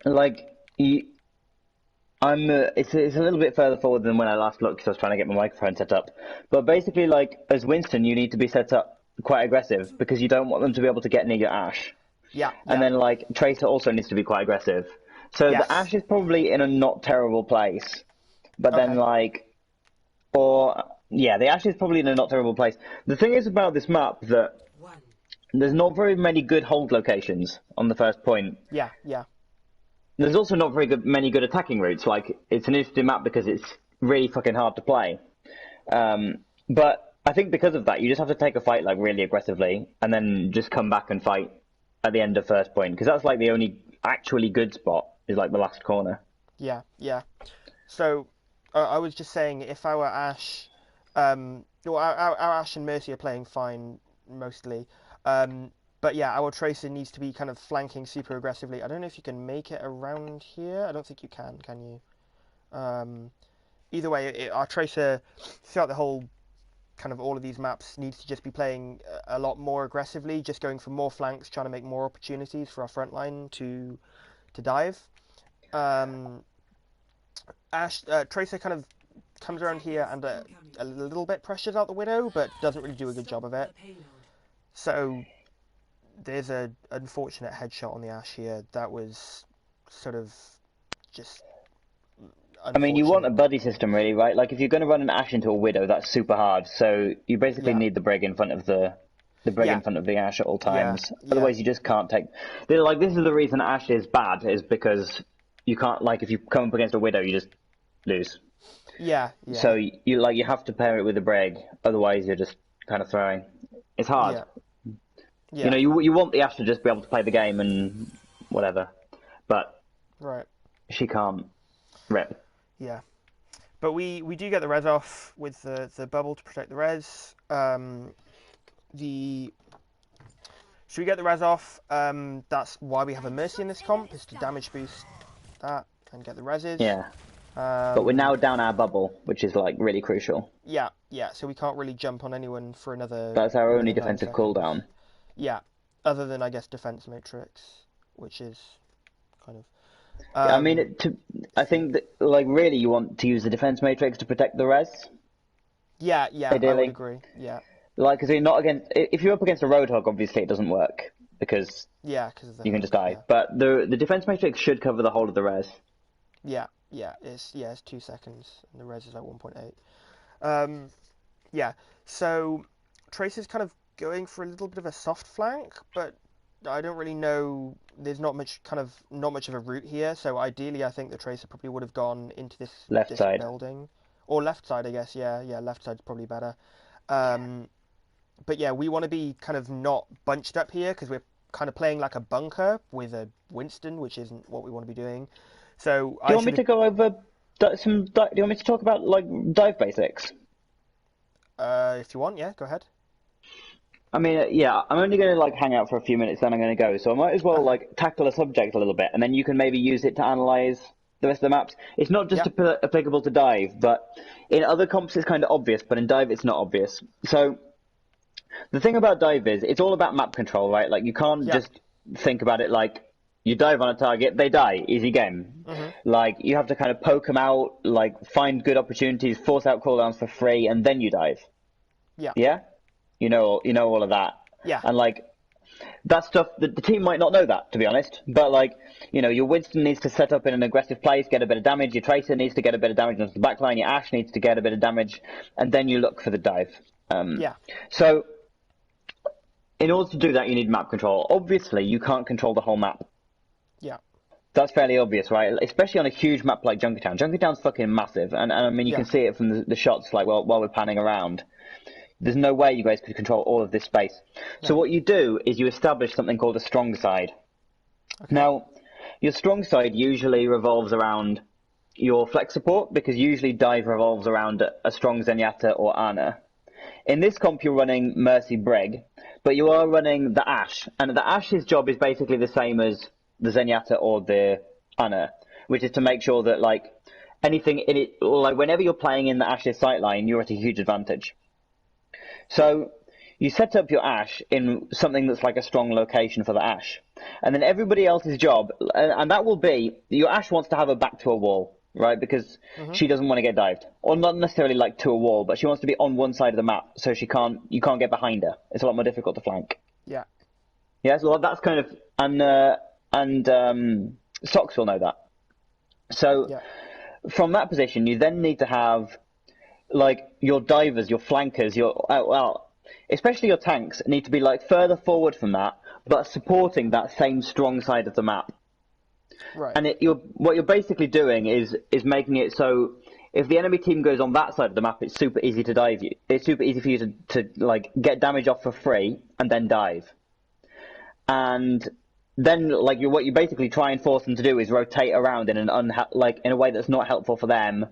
like you, I'm it's a little bit further forward than when I last looked because I was trying to get my microphone set up. But basically, like as Winston, you need to be set up quite aggressive because you don't want them to be able to get near your Ash. Yeah, And yeah. then like Tracer also needs to be quite aggressive. So the Yes. Ash is probably in a not terrible place, but then Okay. like or yeah, the Ash is probably in a not terrible place. The thing is about this map that 1. there's not very many good hold locations on the first point. Yeah, yeah. There's also not many good attacking routes. Like it's an interesting map because it's really fucking hard to play. But I think because of that, you just have to take a fight like really aggressively, and then just come back and fight at the end of first point because that's like the only actually good spot is like the last corner. Yeah, yeah. So, I was just saying, if our Ash, well, our Ash and Mercy are playing fine mostly, but yeah, our Tracer needs to be kind of flanking super aggressively. I don't know if you can make it around here. I don't think you can you? Either way, our Tracer throughout the whole kind of all of these maps needs to just be playing a lot more aggressively, just going for more flanks, trying to make more opportunities for our front line to dive. Um, Tracer kind of comes around here and a little bit pressures out the Widow, but doesn't really do a good job of it. So there's a unfortunate headshot on the Ash here. That was sort of just I mean, you want a unfortunate. buddy system, really, right? Like, if you're going to run an Ash into a Widow, that's super hard. So you basically Yeah, need the Brig in front of the Brig yeah, in front of the Ash at all yeah, times. yeah, Otherwise, you just can't take. Like, this is the reason Ash is bad, is because you can't. Like, if you come up against a Widow, you just lose. yeah, So yeah, you have to pair it with a Brig. Otherwise, you're just kind of throwing. It's hard. yeah, You yeah. know, you want the Ash to just be able to play the game and whatever, but Right. she can't. Rip. Yeah. But we do get the res off with the bubble to protect the res. The So we get the res off. That's why we have a mercy in this comp, is to damage boost that and get the reses. Yeah. But we're Um, now down our bubble, which is like really crucial. yeah, yeah. So we can't really jump on anyone for That's our only another 9 defensive seconds. cooldown. Yeah, other than I guess defense matrix, which is kind of I mean, I yeah, think that like really you want to use the defense matrix to protect the res, yeah, yeah. I would ideally. agree. Yeah, Like, because you're not against. If you're up against a roadhog, obviously it doesn't work because yeah, because of the you can just hook. die. Yeah, But the defense matrix should cover the whole of the res. yeah, yeah. It's 2 seconds, and the res is like 1.8. Um, yeah. So Trace is kind of going for a little bit of a soft flank, but I don't really know. There's not much of a route here. So ideally, I think the Tracer probably would have gone into Left this side. building or left side. I guess. Yeah, yeah. Left side's probably better. Um, but yeah, we want to be kind of not bunched up here because we're kind of playing like a bunker with a Winston, which isn't what we want to be doing. So Do you I want me should to have. go over Do you want me to talk about like dive basics? If you want, yeah, go ahead. I mean, yeah, I'm only going to like hang out for a few minutes, then I'm going to go. So I might as well Okay. like tackle a subject a little bit, and then you can maybe use it to analyze the rest of the maps. It's not just Yeah. applicable to dive, but in other comps it's kind of obvious, but in dive it's not obvious. So the thing about dive is it's all about map control, right? Like you can't Yeah. just think about it like you dive on a target, they die, easy game. Mhm. Like you have to kind of poke them out, like find good opportunities, force out cooldowns for free, and then you dive. Yeah. Yeah, you know all of that, Yeah. and like that stuff. The team might not know that, to be honest. But like, your Winston needs to set up in an aggressive place, get a bit of damage. Your Tracer needs to get a bit of damage onto the backline. Your Ashe needs to get a bit of damage, and then you look for the dive. Yeah. So in order to do that, you need map control. Obviously, you can't control the whole map. Yeah. That's fairly obvious, right? Especially on a huge map like Junkertown. Junkertown's fucking massive, and I mean you Yeah. can see it from the shots, like while we're panning around. There's no way you guys could control all of this space. So No. what you do is you establish something called a strong side. Okay. Now, your strong side usually revolves around your flex support, because usually dive revolves around a strong Zenyatta or Ana. In this comp, you're running Mercy Brig, but you are running the Ashe, and the Ashe's job is basically the same as the Zenyatta or the Ana, which is to make sure that like anything in it, like whenever you're playing in the Ashe's sightline, you're at a huge advantage. So you set up your Ashe in something that's like a strong location for the Ashe, and then everybody else's job, and that will be your Ashe wants to have her back to a wall, right? Because she doesn't want to get dived, or not necessarily like to a wall, but she wants to be on one side of the map, so you can't get behind her. It's a lot more difficult to flank. Yeah. Yeah, so that's kind of Socks will know that. So Yeah. from that position, you then need to have like your divers, your flankers, especially your tanks need to be like further forward from that, but supporting that same strong side of the map. Right. And what you're basically doing is making it so if the enemy team goes on that side of the map, it's super easy to dive you. It's super easy for you to like get damage off for free and then dive. And then like what you basically try and force them to do is rotate around in in a way that's not helpful for them,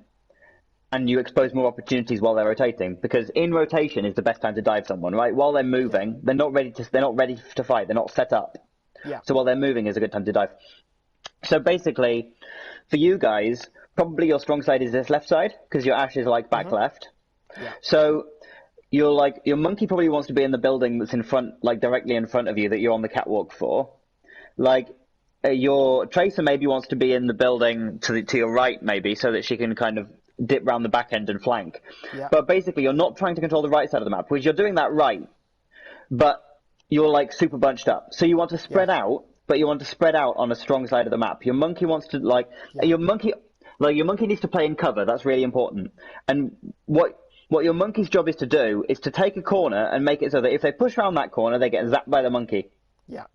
and you expose more opportunities while they're rotating, because in rotation is the best time to dive someone, right? While they're moving, they're not ready to fight, they're not set up. Yeah. So while they're moving is a good time to dive. So basically, for you guys, probably your strong side is this left side, because your Ashe is like back left. Yeah. So your monkey probably wants to be in the building that's in front, like directly in front of you, that you're on the catwalk for. Like your Tracer maybe wants to be in the building to your right, maybe, so that she can kind of dip round the back end and flank. Yeah. But basically, you're not trying to control the right side of the map, because you're doing that right, but you're like super bunched up. So you want to spread out, but you want to spread out on a strong side of the map. Your monkey wants to your monkey needs to play in cover. That's really important. And what your monkey's job is to do is to take a corner and make it so that if they push around that corner, they get zapped by the monkey. Yeah.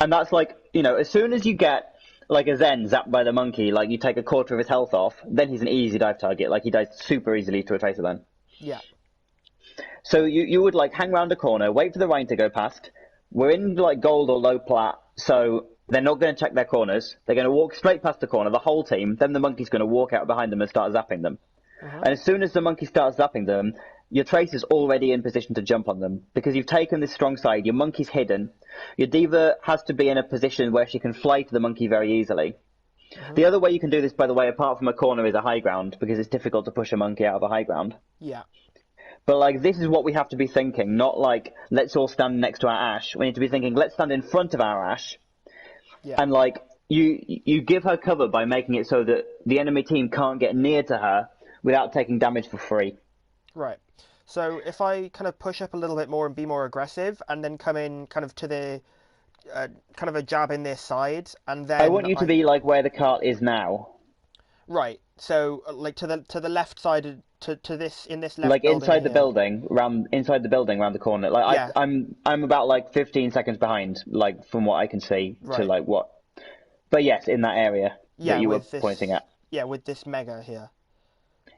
And that's like, as soon as you get like a Zen zapped by the monkey, like you take a quarter of his health off, then he's an easy dive target. Like he dies super easily to a Tracer then. Yeah. So you would like hang around a corner, wait for the rain to go past. We're in like gold or low plat, so they're not going to check their corners. They're going to walk straight past the corner, the whole team. Then the monkey's going to walk out behind them and start zapping them. And as soon as the monkey starts zapping them, your Tracer's already in position to jump on them, because you've taken this strong side. Your monkey's hidden. Your diva has to be in a position where she can fly to the monkey very easily. The other way you can do this, by the way, apart from a corner, is a high ground, because it's difficult to push a monkey out of a high ground. Yeah. But like, this is what we have to be thinking, not like, let's all stand next to our Ashe. We need to be thinking, let's stand in front of our Ashe. Yeah. And like, you give her cover by making it so that the enemy team can't get near to her without taking damage for free. Right. So if I kind of push up a little bit more and be more aggressive, and then come in kind of to the kind of a jab in this side, and then I want you to be like where the cart is now. Right. So like to the left side, to this in this left Like building inside the here. building, round the corner. Like Yeah. I'm about like 15 seconds behind, like from what I can see to Right. like what. But yes, in that area Yeah, that you were with this, pointing at. Yeah, with this mega here.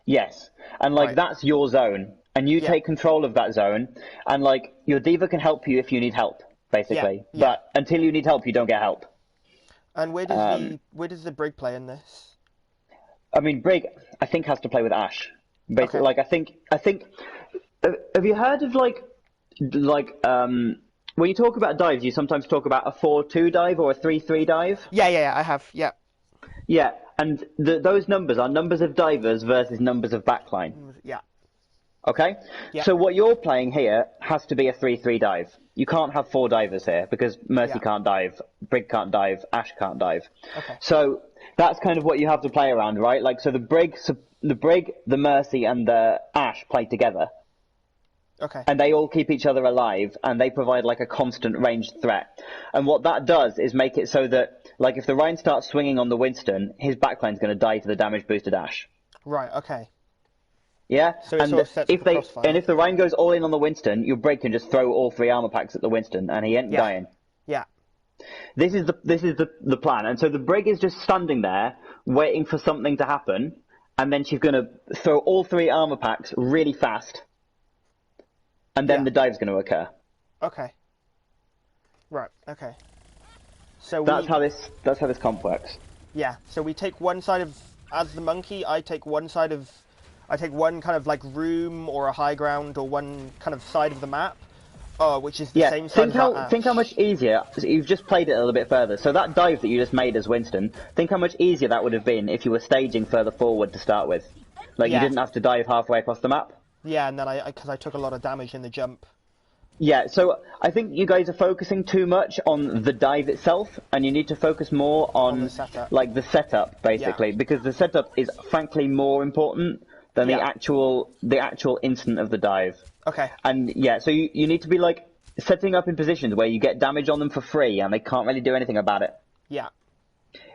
Yes, and like Right. that's your zone, and you Yeah. take control of that zone, and like your diva can help you if you need help, basically. Yeah. But until you need help, you don't get help. And where does the brig play in this? I mean, Brig, I think, has to play with Ashe. Basically, Okay. like I think. Have you heard of like when you talk about dives, you sometimes talk about a 4-2 dive or a 3-3 dive. Yeah, I have. Yeah. Yeah, and those numbers are numbers of divers versus numbers of backline. Yeah. Okay? Yeah. So what you're playing here has to be a 3-3 dive. You can't have 4 divers here because Mercy Yeah. can't dive, Brig can't dive, Ash can't dive. Okay. So that's kind of what you have to play around, right? Like, so the Brig, the Mercy, and the Ash play together. Okay. And they all keep each other alive, and they provide like a constant ranged threat. And what that does is make it so that, like, if the Rhine starts swinging on the Winston, his backline's going to die to the damage boosted Ash. Right. Okay. Yeah, So it and sort of sets if up a they crossfire. and if the Rhine goes all in on the Winston, your Brig can just throw all 3 armor packs at the Winston, and he ain't Yeah. dying. Yeah. This is the plan, and so the Brig is just standing there waiting for something to happen, and then she's going to throw all 3 armor packs really fast, and then Yeah. the dive's going to occur. Okay. Right. Okay. So That's how this comp works. Yeah. So we take one side of as the monkey. I take one kind of like room or a high ground or one kind of side of the map, which is the Yeah, same side as our Ash. think how much easier. You've just played it a little bit further. So that dive that you just made as Winston, think how much easier that would have been if you were staging further forward to start with. Like Yeah. you didn't have to dive halfway across the map. Yeah, and then because I took a lot of damage in the jump. Yeah, so I think you guys are focusing too much on the dive itself, and you need to focus more on the setup. like the setup, basically, because the setup is frankly more important than Yeah. the actual instant of the dive. Okay. And yeah, so you need to be like setting up in positions where you get damage on them for free, and they can't really do anything about it. Yeah.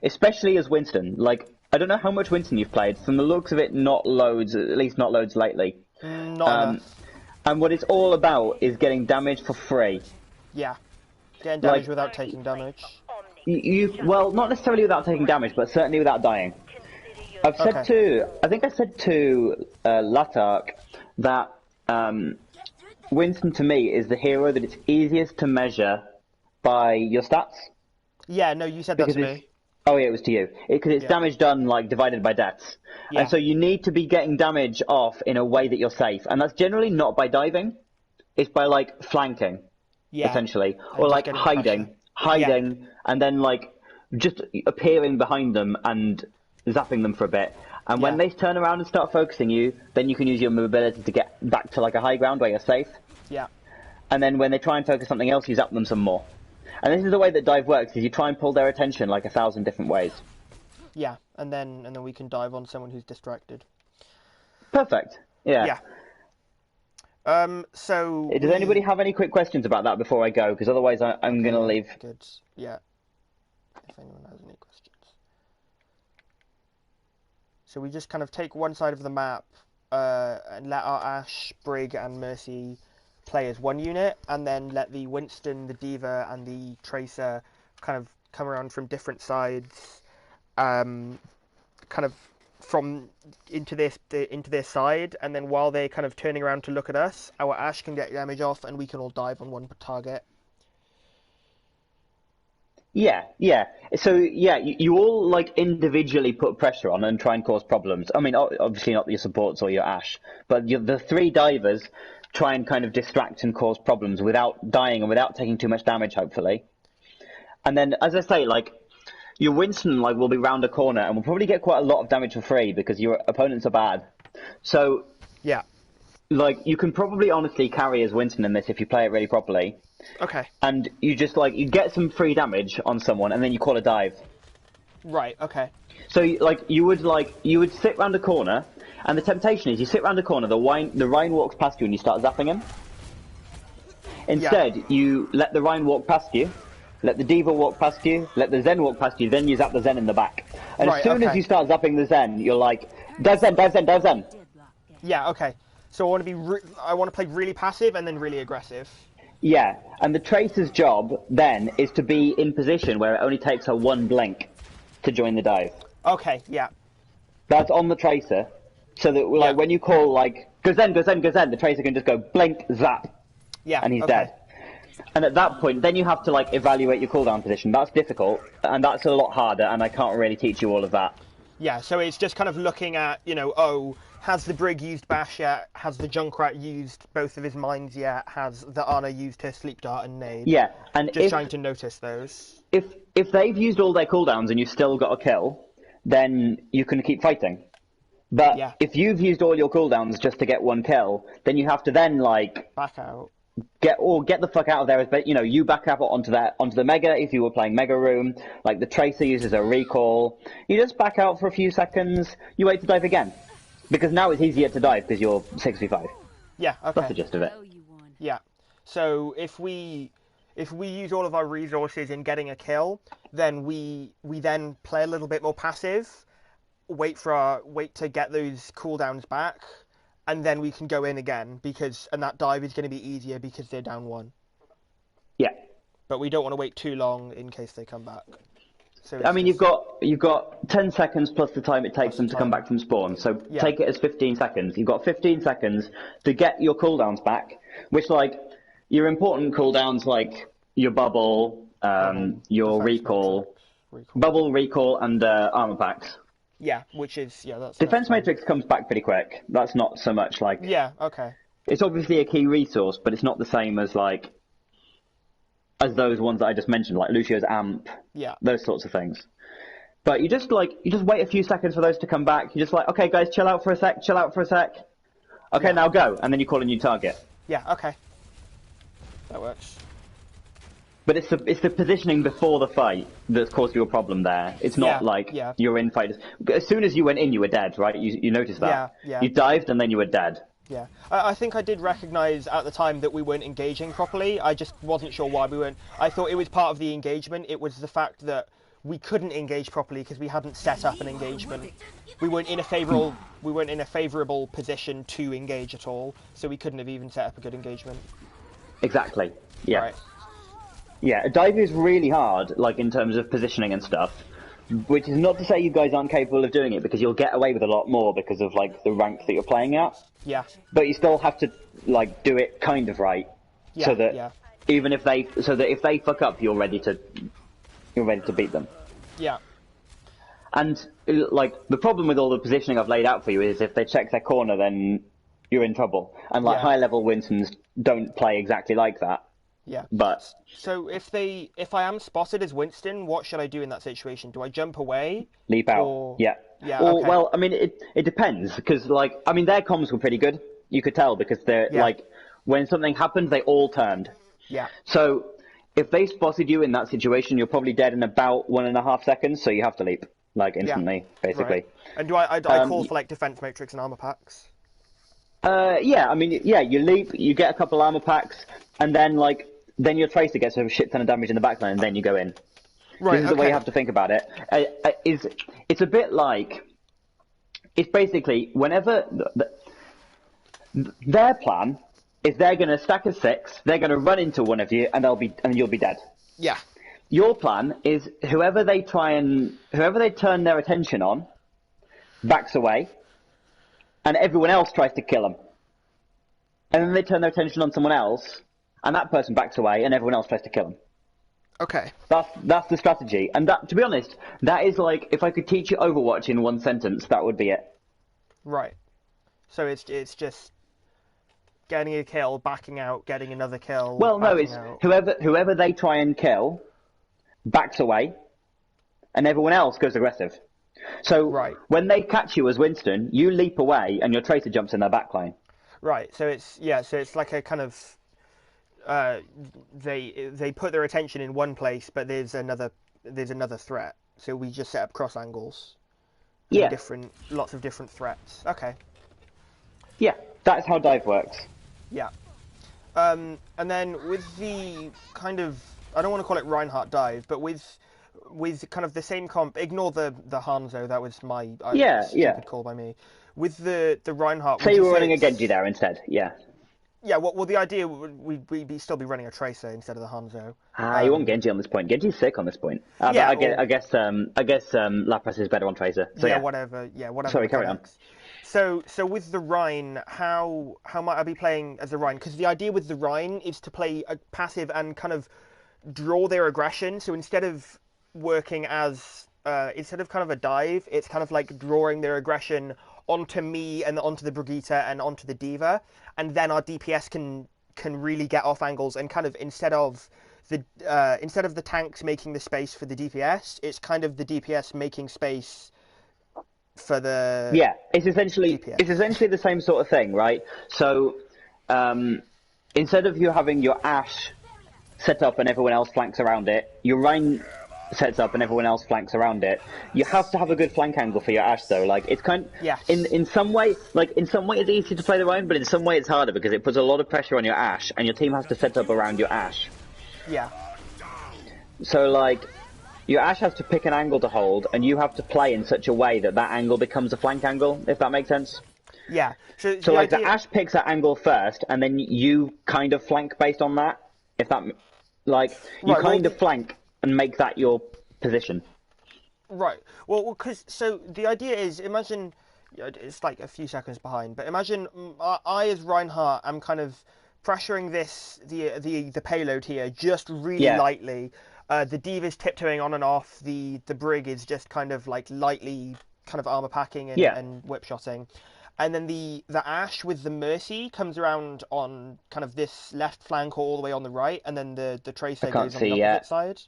Especially as Winston. Like, I don't know how much Winston you've played. From the looks of it, not loads, at least not loads lately. Not enough. And what it's all about is getting damage for free. Yeah. Getting damage like- without taking damage. Well, not necessarily without taking damage, but certainly without dying. I think I said to Latark that Winston to me is the hero that it's easiest to measure by your stats. Yeah. No, you said that to me. Oh yeah, it was to you. Because it's Yeah. damage done like divided by deaths. Yeah. And so you need to be getting damage off in a way that you're safe. And that's generally not by diving. It's by like flanking, Yeah. essentially. And Or just like getting hiding, and then like just appearing behind them and zapping them for a bit. And when Yeah. they turn around and start focusing you, then you can use your mobility to get back to like a high ground where you're safe. Yeah. And then when they try and focus something else, you zap them some more. And this is the way that dive works, is you try and pull their attention like 1,000 different ways. Yeah. And then we can dive on someone who's distracted. Perfect. Yeah. Yeah. So. Does anybody have any quick questions about that before I go? Because otherwise I'm going to leave. Good. Yeah. If anyone has any questions. So we just kind of take one side of the map and let our Ash, Brig, and Mercy play as one unit, and then let the Winston, the Diva, and the Tracer kind of come around from different sides, kind of from into their side, and then while they're kind of turning around to look at us, our Ash can get damage off, and we can all dive on one target. Yeah. So yeah, you all like individually put pressure on and try and cause problems. I mean, obviously not your supports or your Ash, but the 3 divers try and kind of distract and cause problems without dying and without taking too much damage, hopefully. And then, as I say, like your Winston like will be round a corner and will probably get quite a lot of damage for free because your opponents are bad. So Yeah. like you can probably honestly carry as Winston in this if you play it really properly. Okay. And you just you get some free damage on someone and then you call a dive. Right. Okay. So you would sit round a corner, and the temptation is you sit round a corner, the Rhine walks past you and you start zapping him. Instead, you let the Rhine walk past you, let the Diva walk past you, let the Zen walk past you, then you zap the Zen in the back. And as soon as you start zapping the Zen, you're like, dive Zen, dive Zen, dive Zen. Yeah. Okay. So I want to play really passive and then really aggressive. Yeah, and the Tracer's job then is to be in position where it only takes her 1 blink to join the dive. Okay. Yeah. That's on the Tracer, so that when you call go Zen, go Zen, go Zen, the Tracer can just go blink, zap, Yeah. and he's okay. dead. And at that point, then you have to evaluate your cooldown position. That's difficult, and that's a lot harder, and I can't really teach you all of that. Yeah. So it's just kind of looking at has the Brig used Bash yet? Has the Junkrat used both of his mines yet? Has the Ana used her sleep dart and nade? Yeah, and Just trying to notice those. if they've used all their cooldowns and you've still got a kill, then you can keep fighting. But Yeah. if you've used all your cooldowns just to get one kill, then you have to then like Back out. get the fuck out of there. But you back up onto the mega if you were playing mega room. Like the tracer uses a recall. You just back out for a few seconds. You wait to dive again, because now it's easier to dive because you're 6v5. Yeah. Okay. That's the gist of it. Oh, you won. Yeah. So if we use all of our resources in getting a kill, then we then play a little bit more passive, wait to get those cooldowns back, and then we can go in again and that dive is going to be easier because they're down one. Yeah. But we don't want to wait too long in case they come back. So I mean, you've got 10 seconds plus the time it takes them to come back from spawn. So Yeah. take it as 15 seconds. You've got 15 seconds to get your cooldowns back, which like your important cooldowns like your bubble, your defense recall, matrix, bubble, recall, and armor packs. Yeah, which is that's Defense fine. matrix comes back pretty quick. That's not so much like Yeah. Okay. it's obviously a key resource, but it's not the same as like as those ones that I just mentioned, like Lucio's amp, Yeah. those sorts of things. But you just wait a few seconds for those to come back. You're just like, okay, guys, chill out for a sec. Okay, Yeah. now go, and then you call a new target. Yeah. Okay. That works. But it's the positioning before the fight that's caused you a problem there. It's not like you're in fight. As soon as you went in, you were dead, right? You noticed that? Yeah. You dived and then you were dead. Yeah, I think I did recognise at the time that we weren't engaging properly. I just wasn't sure why we weren't. I thought it was part of the engagement. It was the fact that we couldn't engage properly because we hadn't set up an engagement. We weren't in a favourable position to engage at all, so we couldn't have even set up a good engagement. Exactly. Yeah. Right. Yeah, a dive is really hard, like in terms of positioning and stuff. Which is not to say you guys aren't capable of doing it, because you'll get away with a lot more because of like the rank that you're playing at. Yeah. But you still have to like do it kind of right, so that even if they fuck up, you're ready to beat them. Yeah. And like the problem with all the positioning I've laid out for you is if they check their corner, then you're in trouble. And like high level Winstons don't play exactly like that. Yeah. But so if I am spotted as Winston, what should I do in that situation? Do I jump away? Leap out. Or... Yeah. Yeah. Or okay. well, I mean, it depends, because like I mean their comms were pretty good. You could tell because they're like when something happened, they all turned. Yeah. So if they spotted you in that situation, you're probably dead in about 1.5 seconds. So you have to leap like instantly, basically. Right. And do I call for like defense matrix and armor packs? Yeah, I mean, yeah, you leap, you get a couple armor packs, and then your tracer gets a shit ton of damage in the backline, and then you go in. Right. This is the way you have to think about it. It's a bit like, it's basically whenever their plan is they're going to stack a 6, they're going to run into one of you, and you'll be dead. Yeah. Your plan is whoever they turn their attention on backs away, and everyone else tries to kill them. And then they turn their attention on someone else, and that person backs away, and everyone else tries to kill them. Okay. That's the strategy. And that, to be honest, that is like, if I could teach you Overwatch in one sentence, that would be it. Right. So it's just getting a kill, backing out, getting another kill. Well, no, it's out. whoever they try and kill backs away, and everyone else goes aggressive. So when they catch you as Winston, you leap away, and your tracer jumps in their backline. Right. So it's like a kind of they put their attention in one place, but there's another threat. So we just set up cross angles. Yeah. Lots of different threats. Okay. Yeah, that's how dive works. Yeah. And then with the kind of, I don't want to call it Reinhardt dive, but with kind of the same comp, ignore the Hanzo, that was my stupid call by me. With the Reinhardt... Say you were running a Genji there instead, yeah. Yeah, well, the idea we'd still be running a Tracer instead of the Hanzo. You want Genji on this point. Genji's sick on this point. I guess Lapras is better on Tracer. So whatever. Sorry, carry on. So with the Rhine, how might I be playing as the Rhine? Because the idea with the Rhine is to play a passive and kind of draw their aggression. So instead of working as instead of kind of a dive, it's kind of like drawing their aggression onto me and onto the Brigitte and onto the Diva, and then our DPS can really get off angles and kind of instead of the tanks making the space for the DPS, it's kind of the DPS making space for the Yeah, it's essentially DPS. the same sort of thing, right? So instead of you having your Ashe set up and everyone else flanks around it, your Rhine sets up and everyone else flanks around it. You have to have a good flank angle for your Ashe, though. Like it's Yes. in some way, it's easy to play the Rhine, but in some way it's harder because it puts a lot of pressure on your Ashe, and your team has to set up around your Ashe. Yeah. So like, your Ashe has to pick an angle to hold, and you have to play in such a way that that angle becomes a flank angle, if that makes sense. Yeah. So So the like, the idea. Ashe picks that angle first, and then you kind of flank based on that. If that, like, you Right. Well, kind of flank and make that your position. right. Well, because so the idea is, imagine it's like a few seconds behind, but imagine I as Reinhardt, I'm kind of pressuring the payload here just really Yeah, lightly. The Diva's tiptoeing on and off. The Brig is just kind of like lightly kind of armor packing yeah. and whip shotting. And then the Ashe with the Mercy comes around on kind of this left flank or all the way on the right, and then the I Tracer can't goes on the see opposite yet. side.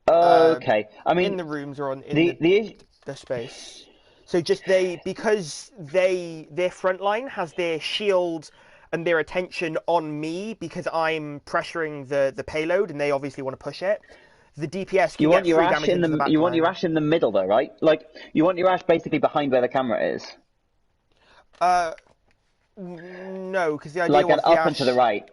Uh, Okay. I in mean, the rooms or in the the space. So just because their front line has their shield and their attention on me because I'm pressuring the payload and they obviously want to push it. The DPS can you want get your free Ashe damage in into the the back line. middle though, right? Like, you want your Ashe basically behind where the camera is, Uh, no, because the idea like an was the up and to the Ashe. right.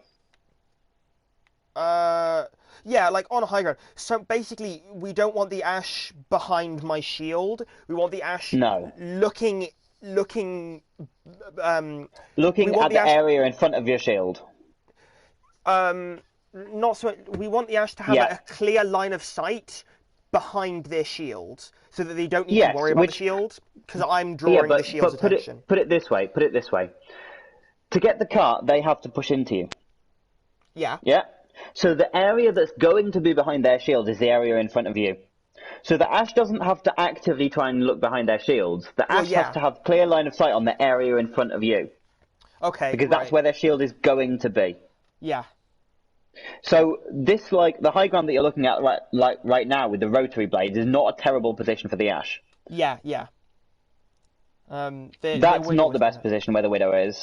Uh, yeah, like on a high ground. So basically, we don't want the Ashe behind my shield. We want the Ashe No, looking. We looking want at the the Ashe. area in front of your shield. Not so. We want the Ashe to have Yeah. a clear line of sight behind their shield, so that they don't need to Yes, worry about the which shield because I'm yeah, drawing the shield's but attention. put it this way. Put it this way. To get the cart, they have to push into you. Yeah. Yeah. So the area that's going to be behind their shield is the area in front of you. So the Ashe doesn't have to actively try and look behind their shields. The Well, Ashe has yeah. to have clear line of sight on the area in front of you Okay. because that's Right. where their shield is going to be. Yeah. So this, like, the high ground that you're looking at right now with the rotary blades is not a terrible position for the Ashe. Yeah. Yeah. Their That's widow not the was best kind of. position where the Widow is.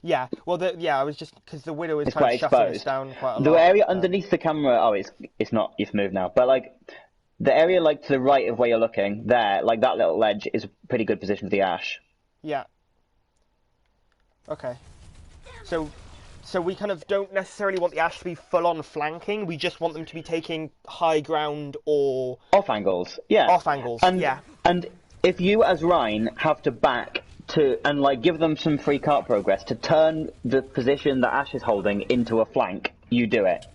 Yeah. Well, yeah. I was just because the widow is It's kind of quite shutting us exposed. down quite a The lot. area underneath the camera, oh, it's not, you've moved now. But like, the area like to the right of where you're looking, there, like that little ledge is a pretty good position for the Ashe. Yeah. Okay. So, we kind of don't necessarily want the Ashe to be full on flanking. We just want them to be taking high ground or Off angles, yeah. off angles. And Yeah. and if you as Rhine have to back to and like give them some free cart progress to turn the position that Ashe is holding into a flank, you do it.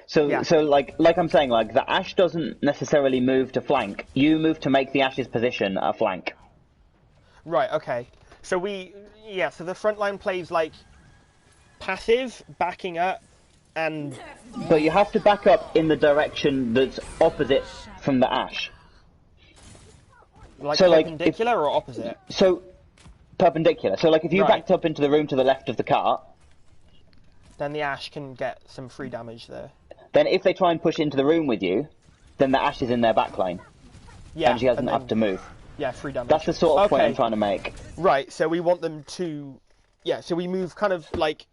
So Yeah. so like I'm saying, like the Ashe doesn't necessarily move to flank. You move to make the Ashe's position a flank. Right. Okay. So so the front line plays like passive, backing up, and But you have to back up in the direction that's opposite from the Ashe. like So, like, perpendicular or opposite. So perpendicular. So like if you Right. backed up into the room to the left of the cart, Then the Ashe can get some free damage there. then if they try and push into the room with you, then the Ashe is in their backline, Yeah. and she doesn't then, have to move. Yeah, free damage. That's the sort of point I'm Okay. trying to make. Right. So we want them to. Yeah. So we move kind of like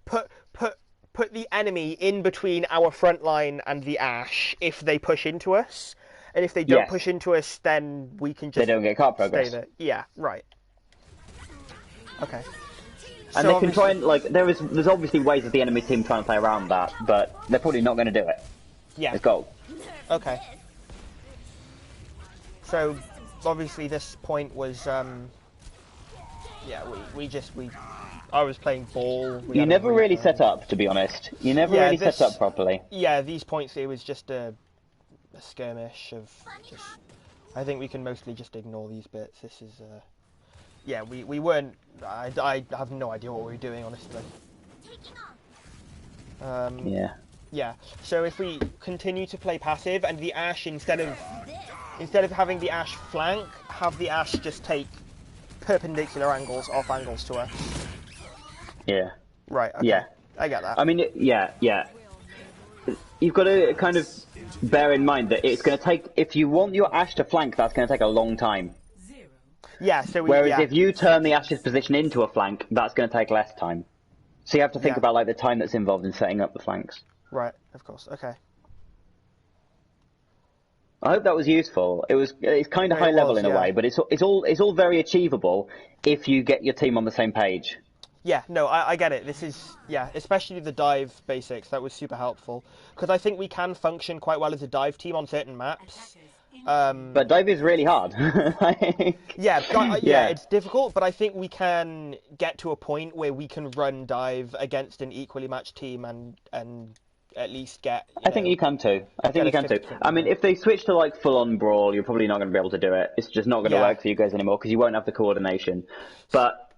put the enemy in between our front line and the Ashe if they push into us, and if they don't Yes. push into us, then we can They just don't get cart stay progress. there. Yeah. Right. Okay. And So they can try and, like, there's obviously ways that the enemy team try and play around that, but they're probably not going to do it. Yeah. It's gold. Okay. So obviously this point was yeah, I was playing ball. We You had a never really Reaper. set up, to be honest. You never Yeah, really this- set up properly. Yeah, these points it was just a skirmish of just. I think we can mostly just ignore these bits. This is yeah, we weren't. I have no idea what we were doing, honestly. Yeah. Yeah. So if we continue to play passive and the Ashe instead of having the Ashe flank, have the Ashe just take perpendicular angles, off angles to us. Yeah. Right. Okay. Yeah. I get that. I mean, yeah. You've got to kind of bear in mind that it's going to take, if you want your Ashe to flank, that's going to take a long time. Yeah, so Whereas if you turn the Ash's position into a flank, that's going to take less time. So you have to think Yeah. about like the time that's involved in setting up the flanks. Right, of course. Okay. I hope that was useful. It's kind of No, high it level was, in a yeah. way, but it's all very achievable if you get your team on the same page. Yeah, no, I get it. This is, yeah, especially the dive basics. That was super helpful. Because I think we can function quite well as a dive team on certain maps. But dive is really hard. Yeah, Yeah. it's difficult, but I think we can get to a point where we can run dive against an equally matched team and at least get, I think you can too. I think get you a can too. 50% I mean, win. if they switch to like full-on brawl, you're probably not going to be able to do it. It's just not going to Yeah. work for you guys anymore because you won't have the coordination. But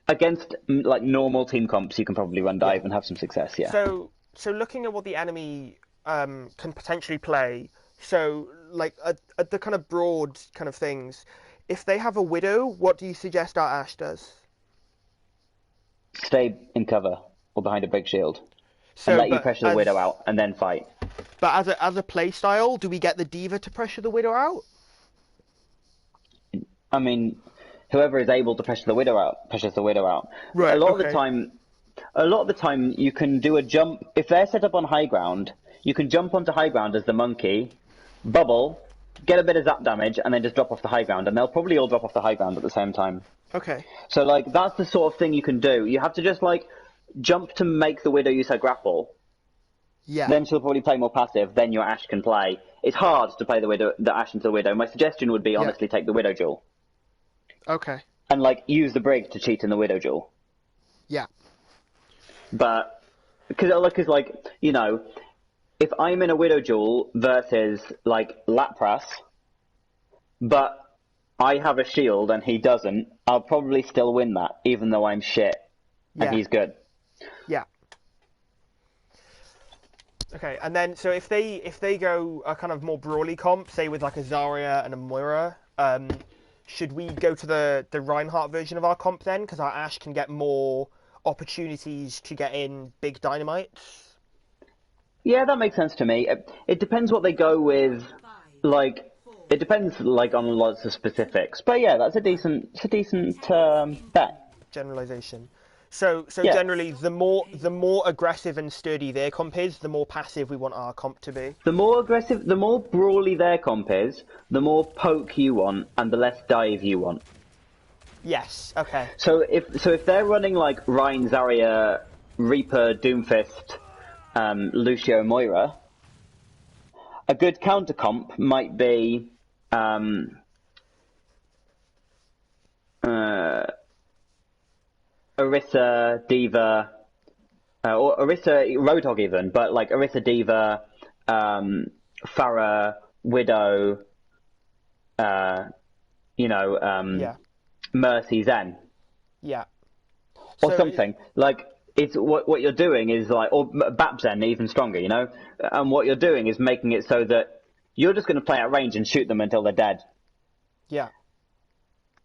against like normal team comps, you can probably run dive and have some success. Yeah. So looking at what the enemy can potentially play, so like at the kind of broad kind of things, if they have a widow, what do you suggest our Ash does? Stay in cover or behind a big shield and So, let you pressure the widow out and then fight. but as a play style, do we get the diva to pressure the widow out? I mean, whoever is able to pressure the widow out pressures the widow out. Right. A lot of Okay. the time you can do a jump if they're set up on high ground. You can jump onto high ground as the monkey, bubble, get a bit of zap damage, and then just drop off the high ground. And they'll probably all drop off the high ground at the same time. Okay. So like that's the sort of thing you can do. You have to just like jump to make the widow use her grapple. Yeah. Then she'll probably play more passive. Then your Ash can play. It's hard to play the Ash into the widow. My suggestion would be honestly take the widow duel Okay. and like use the brig to cheat in the widow duel. Yeah. But because like you know, if I'm in a widow duel versus like Lapras, but I have a shield and he doesn't, I'll probably still win that, even though I'm shit and Yeah. he's good. Yeah. Okay, and then so if they go a kind of more brawly comp, say with like a Zarya and a Moira, should we go to the Reinhardt version of our comp then? Because our Ash can get more opportunities to get in big dynamites. Yeah, that makes sense to me. It depends what they go with. Like, it depends like on lots of specifics. But yeah, that's a decent bet. Generalization. So Yeah. generally, the more aggressive and sturdy their comp is, the more passive we want our comp to be. The more aggressive, the more brawly their comp is, the more poke you want, and the less dive you want. Yes. Okay. So if they're running like Ryan, Zarya, Reaper, Doomfist, Lucio, Moira, a good counter comp might be Orisa, Diva, or Orisa, Roadhog even, but like Orisa, Diva, Pharah, Widow, Yeah. Mercy, Zen. Yeah. Or So something like it's what you're doing is like, or Babzen even stronger, you know. And what you're doing is making it so that you're just going to play at range and shoot them until they're dead. Yeah.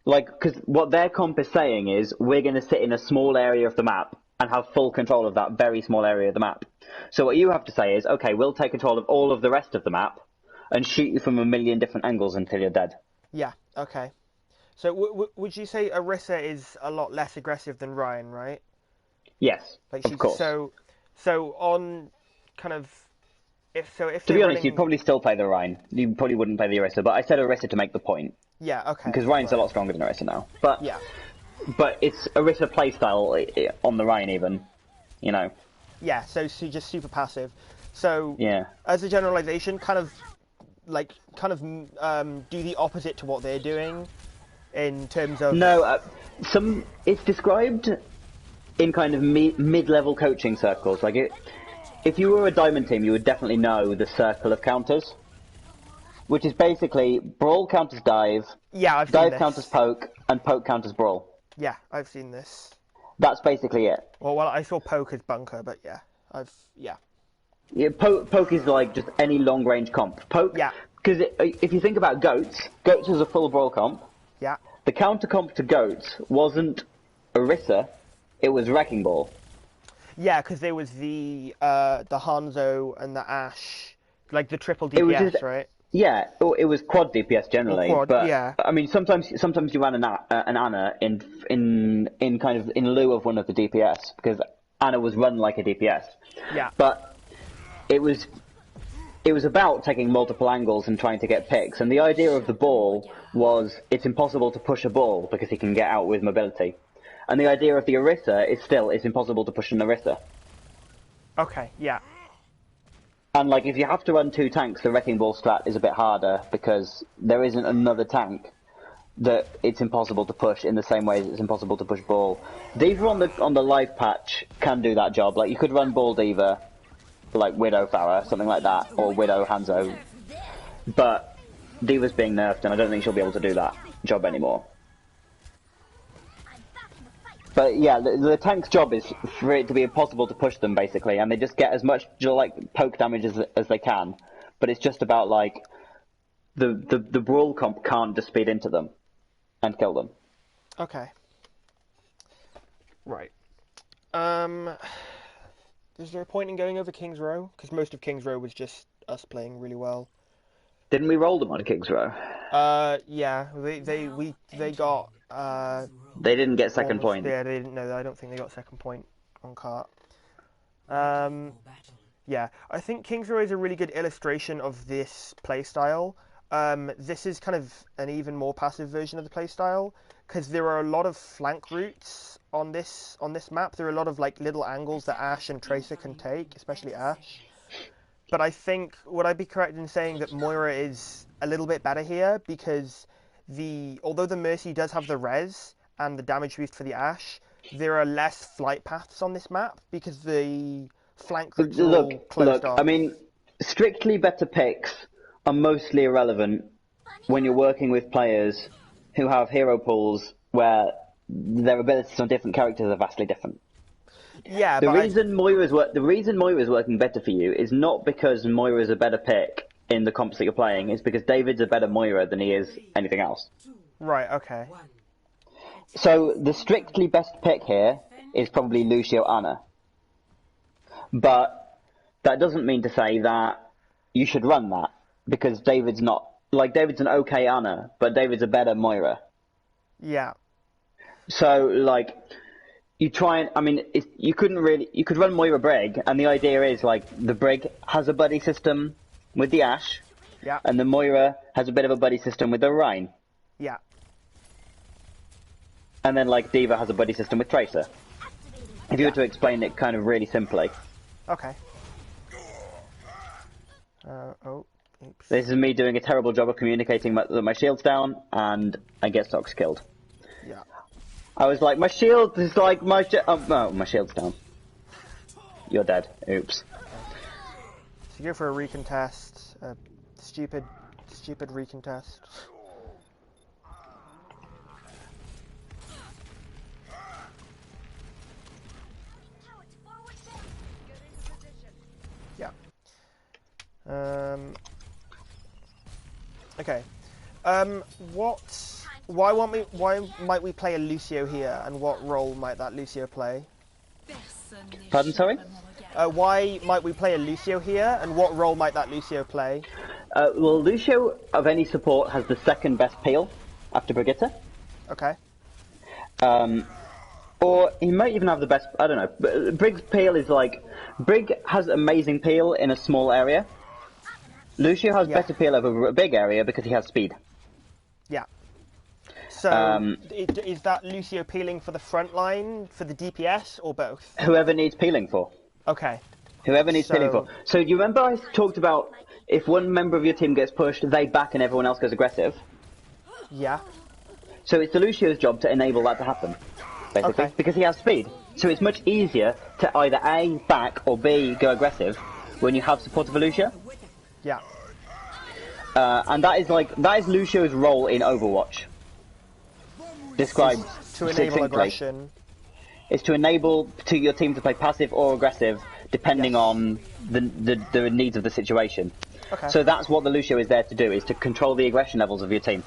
Like, because what their comp is saying is we're going to sit in a small area of the map and have full control of that very small area of the map. So what you have to say is, okay, we'll take control of all of the rest of the map and shoot you from a million different angles until you're dead. Yeah. Okay. So would you say Orisa is a lot less aggressive than Ryan, right? Yes, Like of course. so on kind of if To they're be honest, running... you'd probably still play the Rhine. You probably wouldn't play the Orisa, but I said Orisa to make the point. Yeah. Okay. Because Rhine's a right. lot stronger than Orisa now. But Yeah. but it's Orisa playstyle on the Rhine even, you know. Yeah. So just super passive. So Yeah. as a generalization, kind of do the opposite to what they're doing in terms of... No, it's described in kind of mid-level coaching circles. Like if you were a diamond team, you would definitely know the circle of counters, which is basically brawl counters dive, Yeah, I've seen dive this. counters poke, and poke counters brawl. Yeah, I've seen this. That's basically it. Well, I saw poke as bunker, but yeah, Yeah, poke is like just any long-range comp. Poke, Yeah. because if you think about goats was a full brawl comp. yeah, The counter comp to goats wasn't Orisa, it was Wrecking Ball. yeah, because there was the Hanzo and the Ash, like the triple It was DPS, just- right? Yeah, it was quad DPS Or generally, quad, but yeah. I mean sometimes you ran an Ana in kind of in lieu of one of the DPS because Ana was run like a DPS, Yeah. but it was about taking multiple angles and trying to get picks, and the idea of the ball was it's impossible to push a ball because he can get out with mobility, and the idea of the Orisa is still it's impossible to push an Orisa. Okay, yeah. And like, if you have to run 2 tanks, the Wrecking Ball strat is a bit harder because there isn't another tank that it's impossible to push in the same way as it's impossible to push Ball. Diva on the live patch can do that job. Like, you could run Ball Diva, like Widow Farah, something like that, or Widow Hanzo. But Diva's being nerfed, and I don't think she'll be able to do that job anymore. But yeah, the tank's job is for it to be impossible to push them, basically, and they just get as much like poke damage as they can. But it's just about like the brawl comp can't just speed into them and kill them. Okay. Right. Is there a point in going over King's Row? Because most of King's Row was just us playing really well. Didn't we roll them on King's Row? Yeah. They got They didn't get second point. Yeah, they didn't know. I don't think they got second point on cart. Yeah, I think King's Row is a really good illustration of this playstyle. This is kind of an even more passive version of the playstyle because there are a lot of flank routes on this map. There are a lot of like little angles that Ashe and Tracer can take, especially Ashe. But I think would I be correct in saying that Moira is a little bit better here because although the Mercy does have the res and the damage boost for the Ashe, there are less flight paths on this map because the flank routes are all closed off. I mean, strictly better picks are mostly irrelevant when you're working with players who have hero pools where their abilities on different characters are vastly different. Yeah, the reason Moira's working better for you is not because Moira's a better pick in the comps that you're playing. It's because David's a better Moira than he is anything else. Right. Okay. So the strictly best pick here is probably Lucio Ana. But that doesn't mean to say that you should run that, because David's not... Like, David's an okay Ana, but David's a better Moira. Yeah. So, like, you try and... I mean, you could run Moira Brig, and the idea is, like, the Brig has a buddy system with the Ashe, yeah, and the Moira has a bit of a buddy system with the Rhine. Yeah. And then, like, Diva has a buddy system with Tracer. If you were to explain it kind of really simply. Okay. Oh, oops. This is me doing a terrible job of communicating that my shield's down, and I get Sox killed. Yeah. I was like, my shield is like my no, my shield's down. You're dead. Oops. So go for a recontest. Stupid recontest. Yeah. Okay. Why might we play a Lucio here, and what role might that Lucio play? Pardon, sorry? Why might we play a Lucio here, and what role might that Lucio play? Well, Lucio, of any support, has the second best peel after Brigitte. Okay. Or he might even have the best, I don't know. Brig's peel is like... Brig has amazing peel in a small area. Lucio has better peel over a big area because he has speed. Yeah. So, is that Lucio peeling for the front line, for the DPS, or both? Whoever needs peeling for. Okay. Whoever needs peeling for. So, do you remember I talked about if one member of your team gets pushed, they back and everyone else goes aggressive? Yeah. So, it's the Lucio's job to enable that to happen, basically, because he has speed. So, it's much easier to either A, back, or B, go aggressive when you have support of a Lucio. Yeah. And that is Lucio's role in Overwatch. Described to enable aggression. It's to enable your team to play passive or aggressive, depending on the needs of the situation. Okay. So that's what the Lucio is there to do, is to control the aggression levels of your team.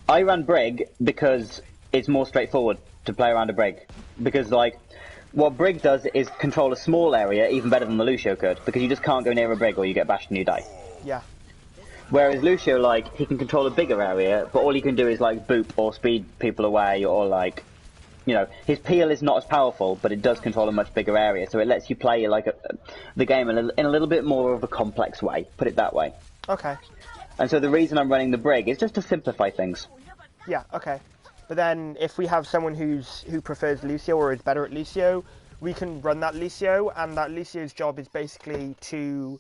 I ran Brig because it's more straightforward to play around a Brig. Because, like, what Brig does is control a small area even better than the Lucio could, because you just can't go near a Brig or you get bashed and you die. Yeah. Whereas Lucio, like, he can control a bigger area, but all he can do is like boop or speed people away, or like, you know, his peel is not as powerful, but it does control a much bigger area, so it lets you play like the game in a little bit more of a complex way. Put it that way. Okay. And so the reason I'm running the Brig is just to simplify things. Yeah. Okay. But then, if we have someone who prefers Lucio or is better at Lucio, we can run that Lucio, and that Lucio's job is basically to,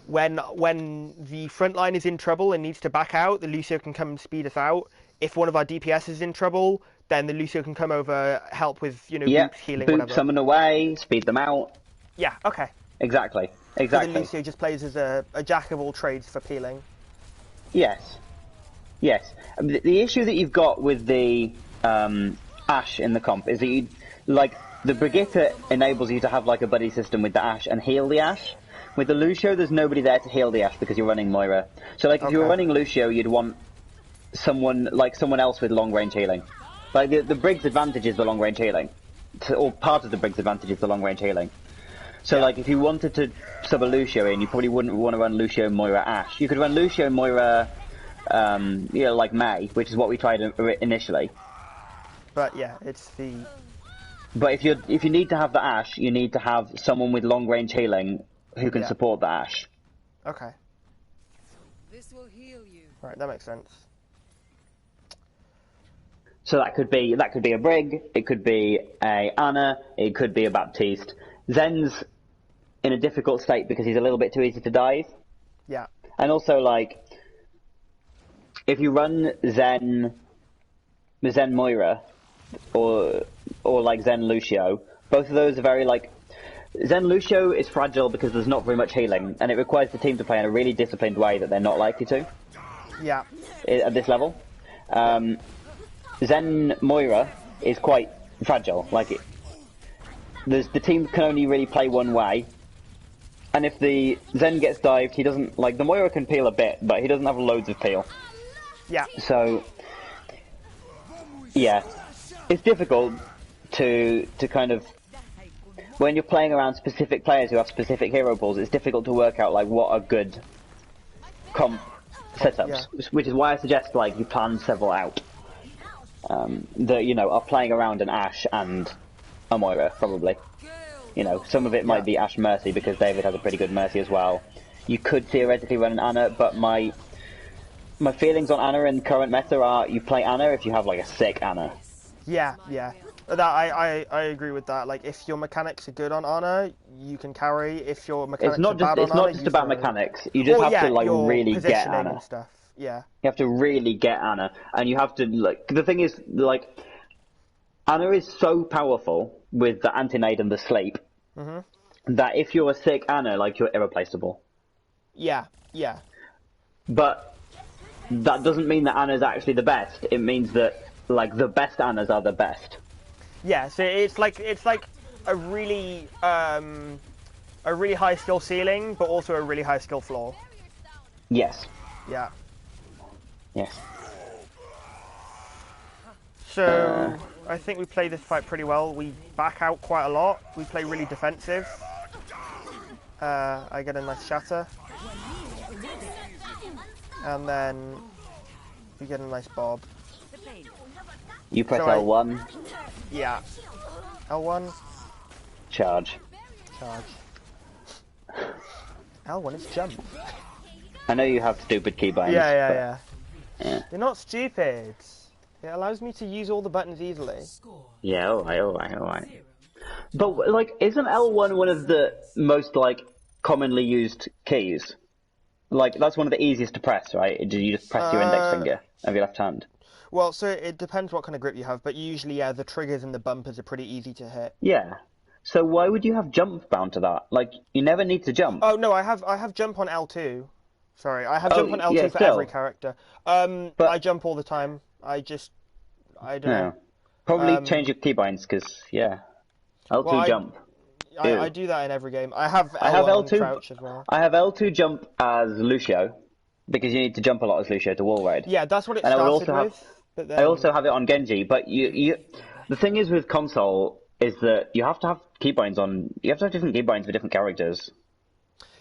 when the front line is in trouble and needs to back out, the Lucio can come and speed us out. If one of our DPS is in trouble, then the Lucio can come over, help with, you know, Yeah, boops, healing, boop whatever. someone away, speed them out. Yeah. Okay. Exactly. So Exactly. the Lucio just plays as a jack of all trades for peeling. Yes. Yes. The issue that you've got with the Ashe in the comp is that you, like, the Brigitte enables you to have like a buddy system with the Ashe and heal the Ashe. With the Lucio, there's nobody there to heal the Ashe because you're running Moira. So like, if you were running Lucio, you'd want someone else with long range healing. Like the Brig's advantage is the long range healing, or part of the Brig's advantage is the long range healing. So like, if you wanted to sub a Lucio in, you probably wouldn't want to run Lucio, Moira, Ashe. You could run Lucio, Moira, you know, like Mei, which is what we tried initially. But yeah, it's the. But if you need to have the Ashe, you need to have someone with long range healing who can support the Ashe. Okay. This will heal you. Right, that makes sense. So that could be a Brig, it could be a Ana, it could be a Baptiste. Zen's in a difficult state because he's a little bit too easy to dive. Yeah. And also, like, if you run Zen Moira, or like Zen Lucio, both of those are very, like, Zen Lucio is fragile because there's not very much healing, and it requires the team to play in a really disciplined way that they're not likely to. Yeah. At this level. Zen Moira is quite fragile. Like, the team can only really play one way, and if the Zen gets dived, he doesn't, like, the Moira can peel a bit, but he doesn't have loads of peel. Yeah. So, yeah, it's difficult to kind of, when you're playing around specific players who have specific hero pools, it's difficult to work out like what are good comp setups, which is why I suggest like you plan several out that, you know, are playing around an Ashe and a Moira probably. You know, some of it might be Ashe Mercy because David has a pretty good Mercy as well. You could theoretically run an Ana, but my feelings on Ana in current meta are you play Ana if you have like a sick Ana. Yeah, yeah. That I agree with that. Like, if your mechanics are good on Ana, you can carry. If your mechanics are bad on Ana, it's not just about mechanics. You just have to like really get Ana. And stuff. Yeah. You have to really get Ana, and you have to, like, the thing is, like, Ana is so powerful with the anti-nade and the sleep that if you're a sick Ana, like, you're irreplaceable. Yeah, yeah. But that doesn't mean that Ana's actually the best. It means that, like, the best Anas are the best. Yeah, so it's like a really high skill ceiling, but also a really high skill floor. Yes. Yeah. Yes. So I think we play this fight pretty well. We back out quite a lot. We play really defensive. I get a nice shatter. And then we get a nice bob. You press So L1. Yeah. L1. Charge. Charge. L1 is jump. I know you have stupid keybinds. Yeah. Yeah. You're not stupid. It allows me to use all the buttons easily. Yeah, alright. But, like, isn't L1 one of the most, like, commonly used keys? Like, that's one of the easiest to press, right? You just press your index finger of your left hand. Well, so it depends what kind of grip you have, but usually, yeah, the triggers and the bumpers are pretty easy to hit. Yeah. So why would you have jump bound to that? Like, you never need to jump. Oh, no, I have jump on L2. Sorry, I have jump on L2 for every character. But I jump all the time. I don't know. Probably change your keybinds, because, yeah. L2 jump. I do that in every game. I have L2 crouch as well. I have L2 jump as Lucio, because you need to jump a lot as Lucio to wall raid. Yeah, that's what it started with. But then... I also have it on Genji, but the thing is with console is that you have to have keybinds on. You have to have different keybinds for different characters.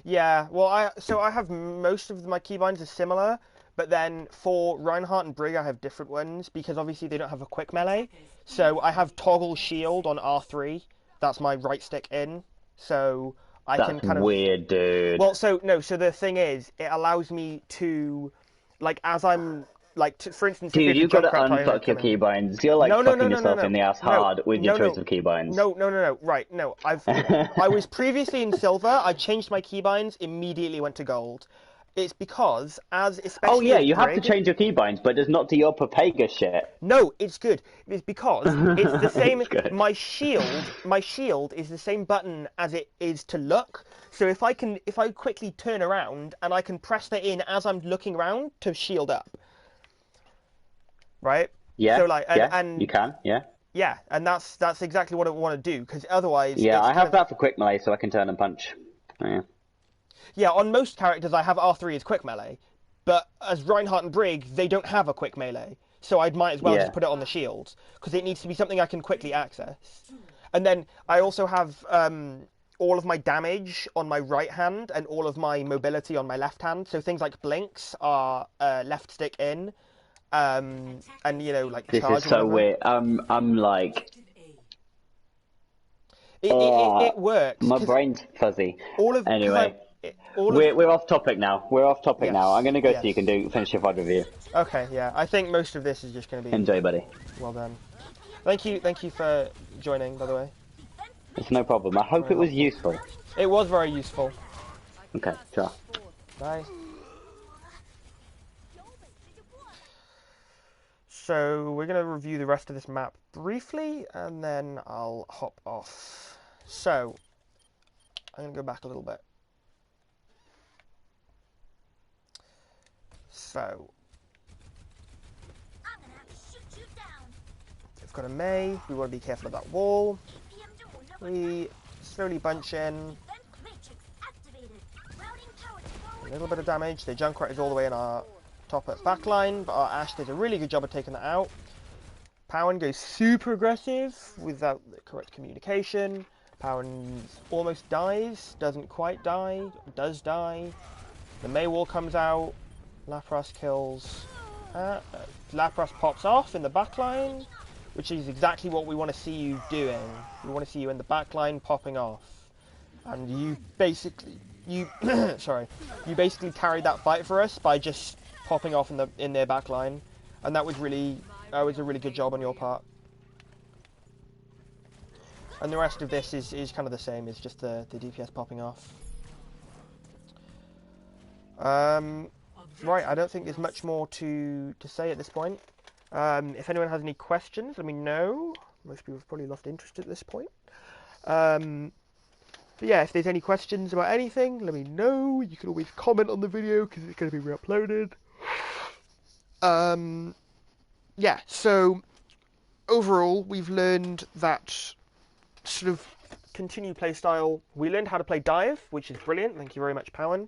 Yeah, well, I have most of my keybinds are similar, but then for Reinhardt and Brig, I have different ones because obviously they don't have a quick melee. So I have toggle shield on R3. That's my right stick in. So I can That's kind of weird, dude. well, so no, so the thing is, it allows me to like as I'm like for instance, if Dude, there's a you've got to Junkrat timer unfuck your coming. keybinds. You're like No, no, no, fucking no, no, yourself in no, the ass no, hard with your no, choice no, of keybinds. no, no, no, no. Right, no. I was previously in silver. I changed my keybinds, immediately went to gold. It's because as Oh especially yeah, as you have to Brig. change your keybinds, but just not to your Papega shit. No, it's good. It's because it's the same. It's good. My shield is the same button as it is to look. So if I quickly turn around and I can press that in as I'm looking around to shield up, right? Yeah, So like yeah, you and can, yeah. yeah, and that's exactly what I want to do because otherwise Yeah, it's I kind have of that for quick melee so I can turn and punch. Yeah. yeah. On most characters, I have R3 as quick melee, but as Reinhardt and Brig, they don't have a quick melee. So I might as well just Yeah. put it on the shield because it needs to be something I can quickly access. And then I also have all of my damage on my right hand and all of my mobility on my left hand. So things like blinks are left stick in, and like This is charge or so whatever. weird. I'm like, It works my because brain's fuzzy. all of because I'm Anyway, all of we're off topic now. We're off topic now. I'm yes, gonna go so yes. you can finish your VOD review. Okay, yeah. I think most of this is just going to be Enjoy, buddy. well done. Thank you for joining, by the way. It's no problem. I hope Very it was helpful. useful. It was very useful. Okay, sure. Bye. So we're going to review the rest of this map briefly, and then I'll hop off. So I'm going to go back a little bit. So we've got a Mei. We want to be careful of that wall. We slowly bunch in. A little bit of damage. The Junkrat is all the way in our top at backline, but our Ashe did a really good job of taking that out. Powen goes super aggressive without the correct communication. Powen almost dies, doesn't quite die, does die. The Mei wall comes out. Lapras kills. Lapras pops off in the backline, which is exactly what we want to see you doing. We want to see you in the backline popping off. And you basically, sorry, you basically carried that fight for us by just popping off in their backline, and that was a really good job on your part. And the rest of this is kind of the same. It's just the DPS popping off. Right, I don't think there's much more to say at this point. If anyone has any questions, let me know. Most people have probably lost interest at this point. But yeah, if there's any questions about anything, let me know. You can always comment on the video because it's going to be re-uploaded. Yeah, so overall, we've learned that sort of continued playstyle. We learned how to play dive, which is brilliant. Thank you very much, Powen.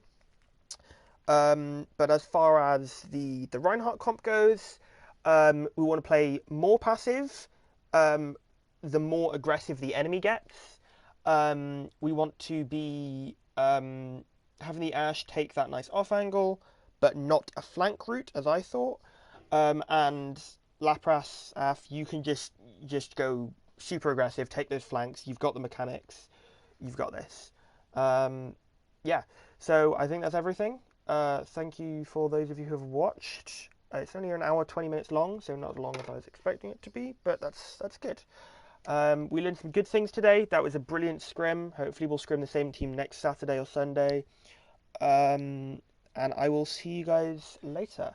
But as far as the Reinhardt comp goes, we want to play more passive. The more aggressive the enemy gets. We want to be having the Ashe take that nice off angle, but not a flank route, as I thought. And Lapras, you can just go super aggressive, take those flanks. You've got the mechanics. You've got this. Yeah, so I think that's everything. Thank you for those of you who have watched. It's only an hour, 20 minutes long, so not as long as I was expecting it to be, but that's good. We learned some good things today. That was a brilliant scrim. Hopefully we'll scrim the same team next Saturday or Sunday. And I will see you guys later.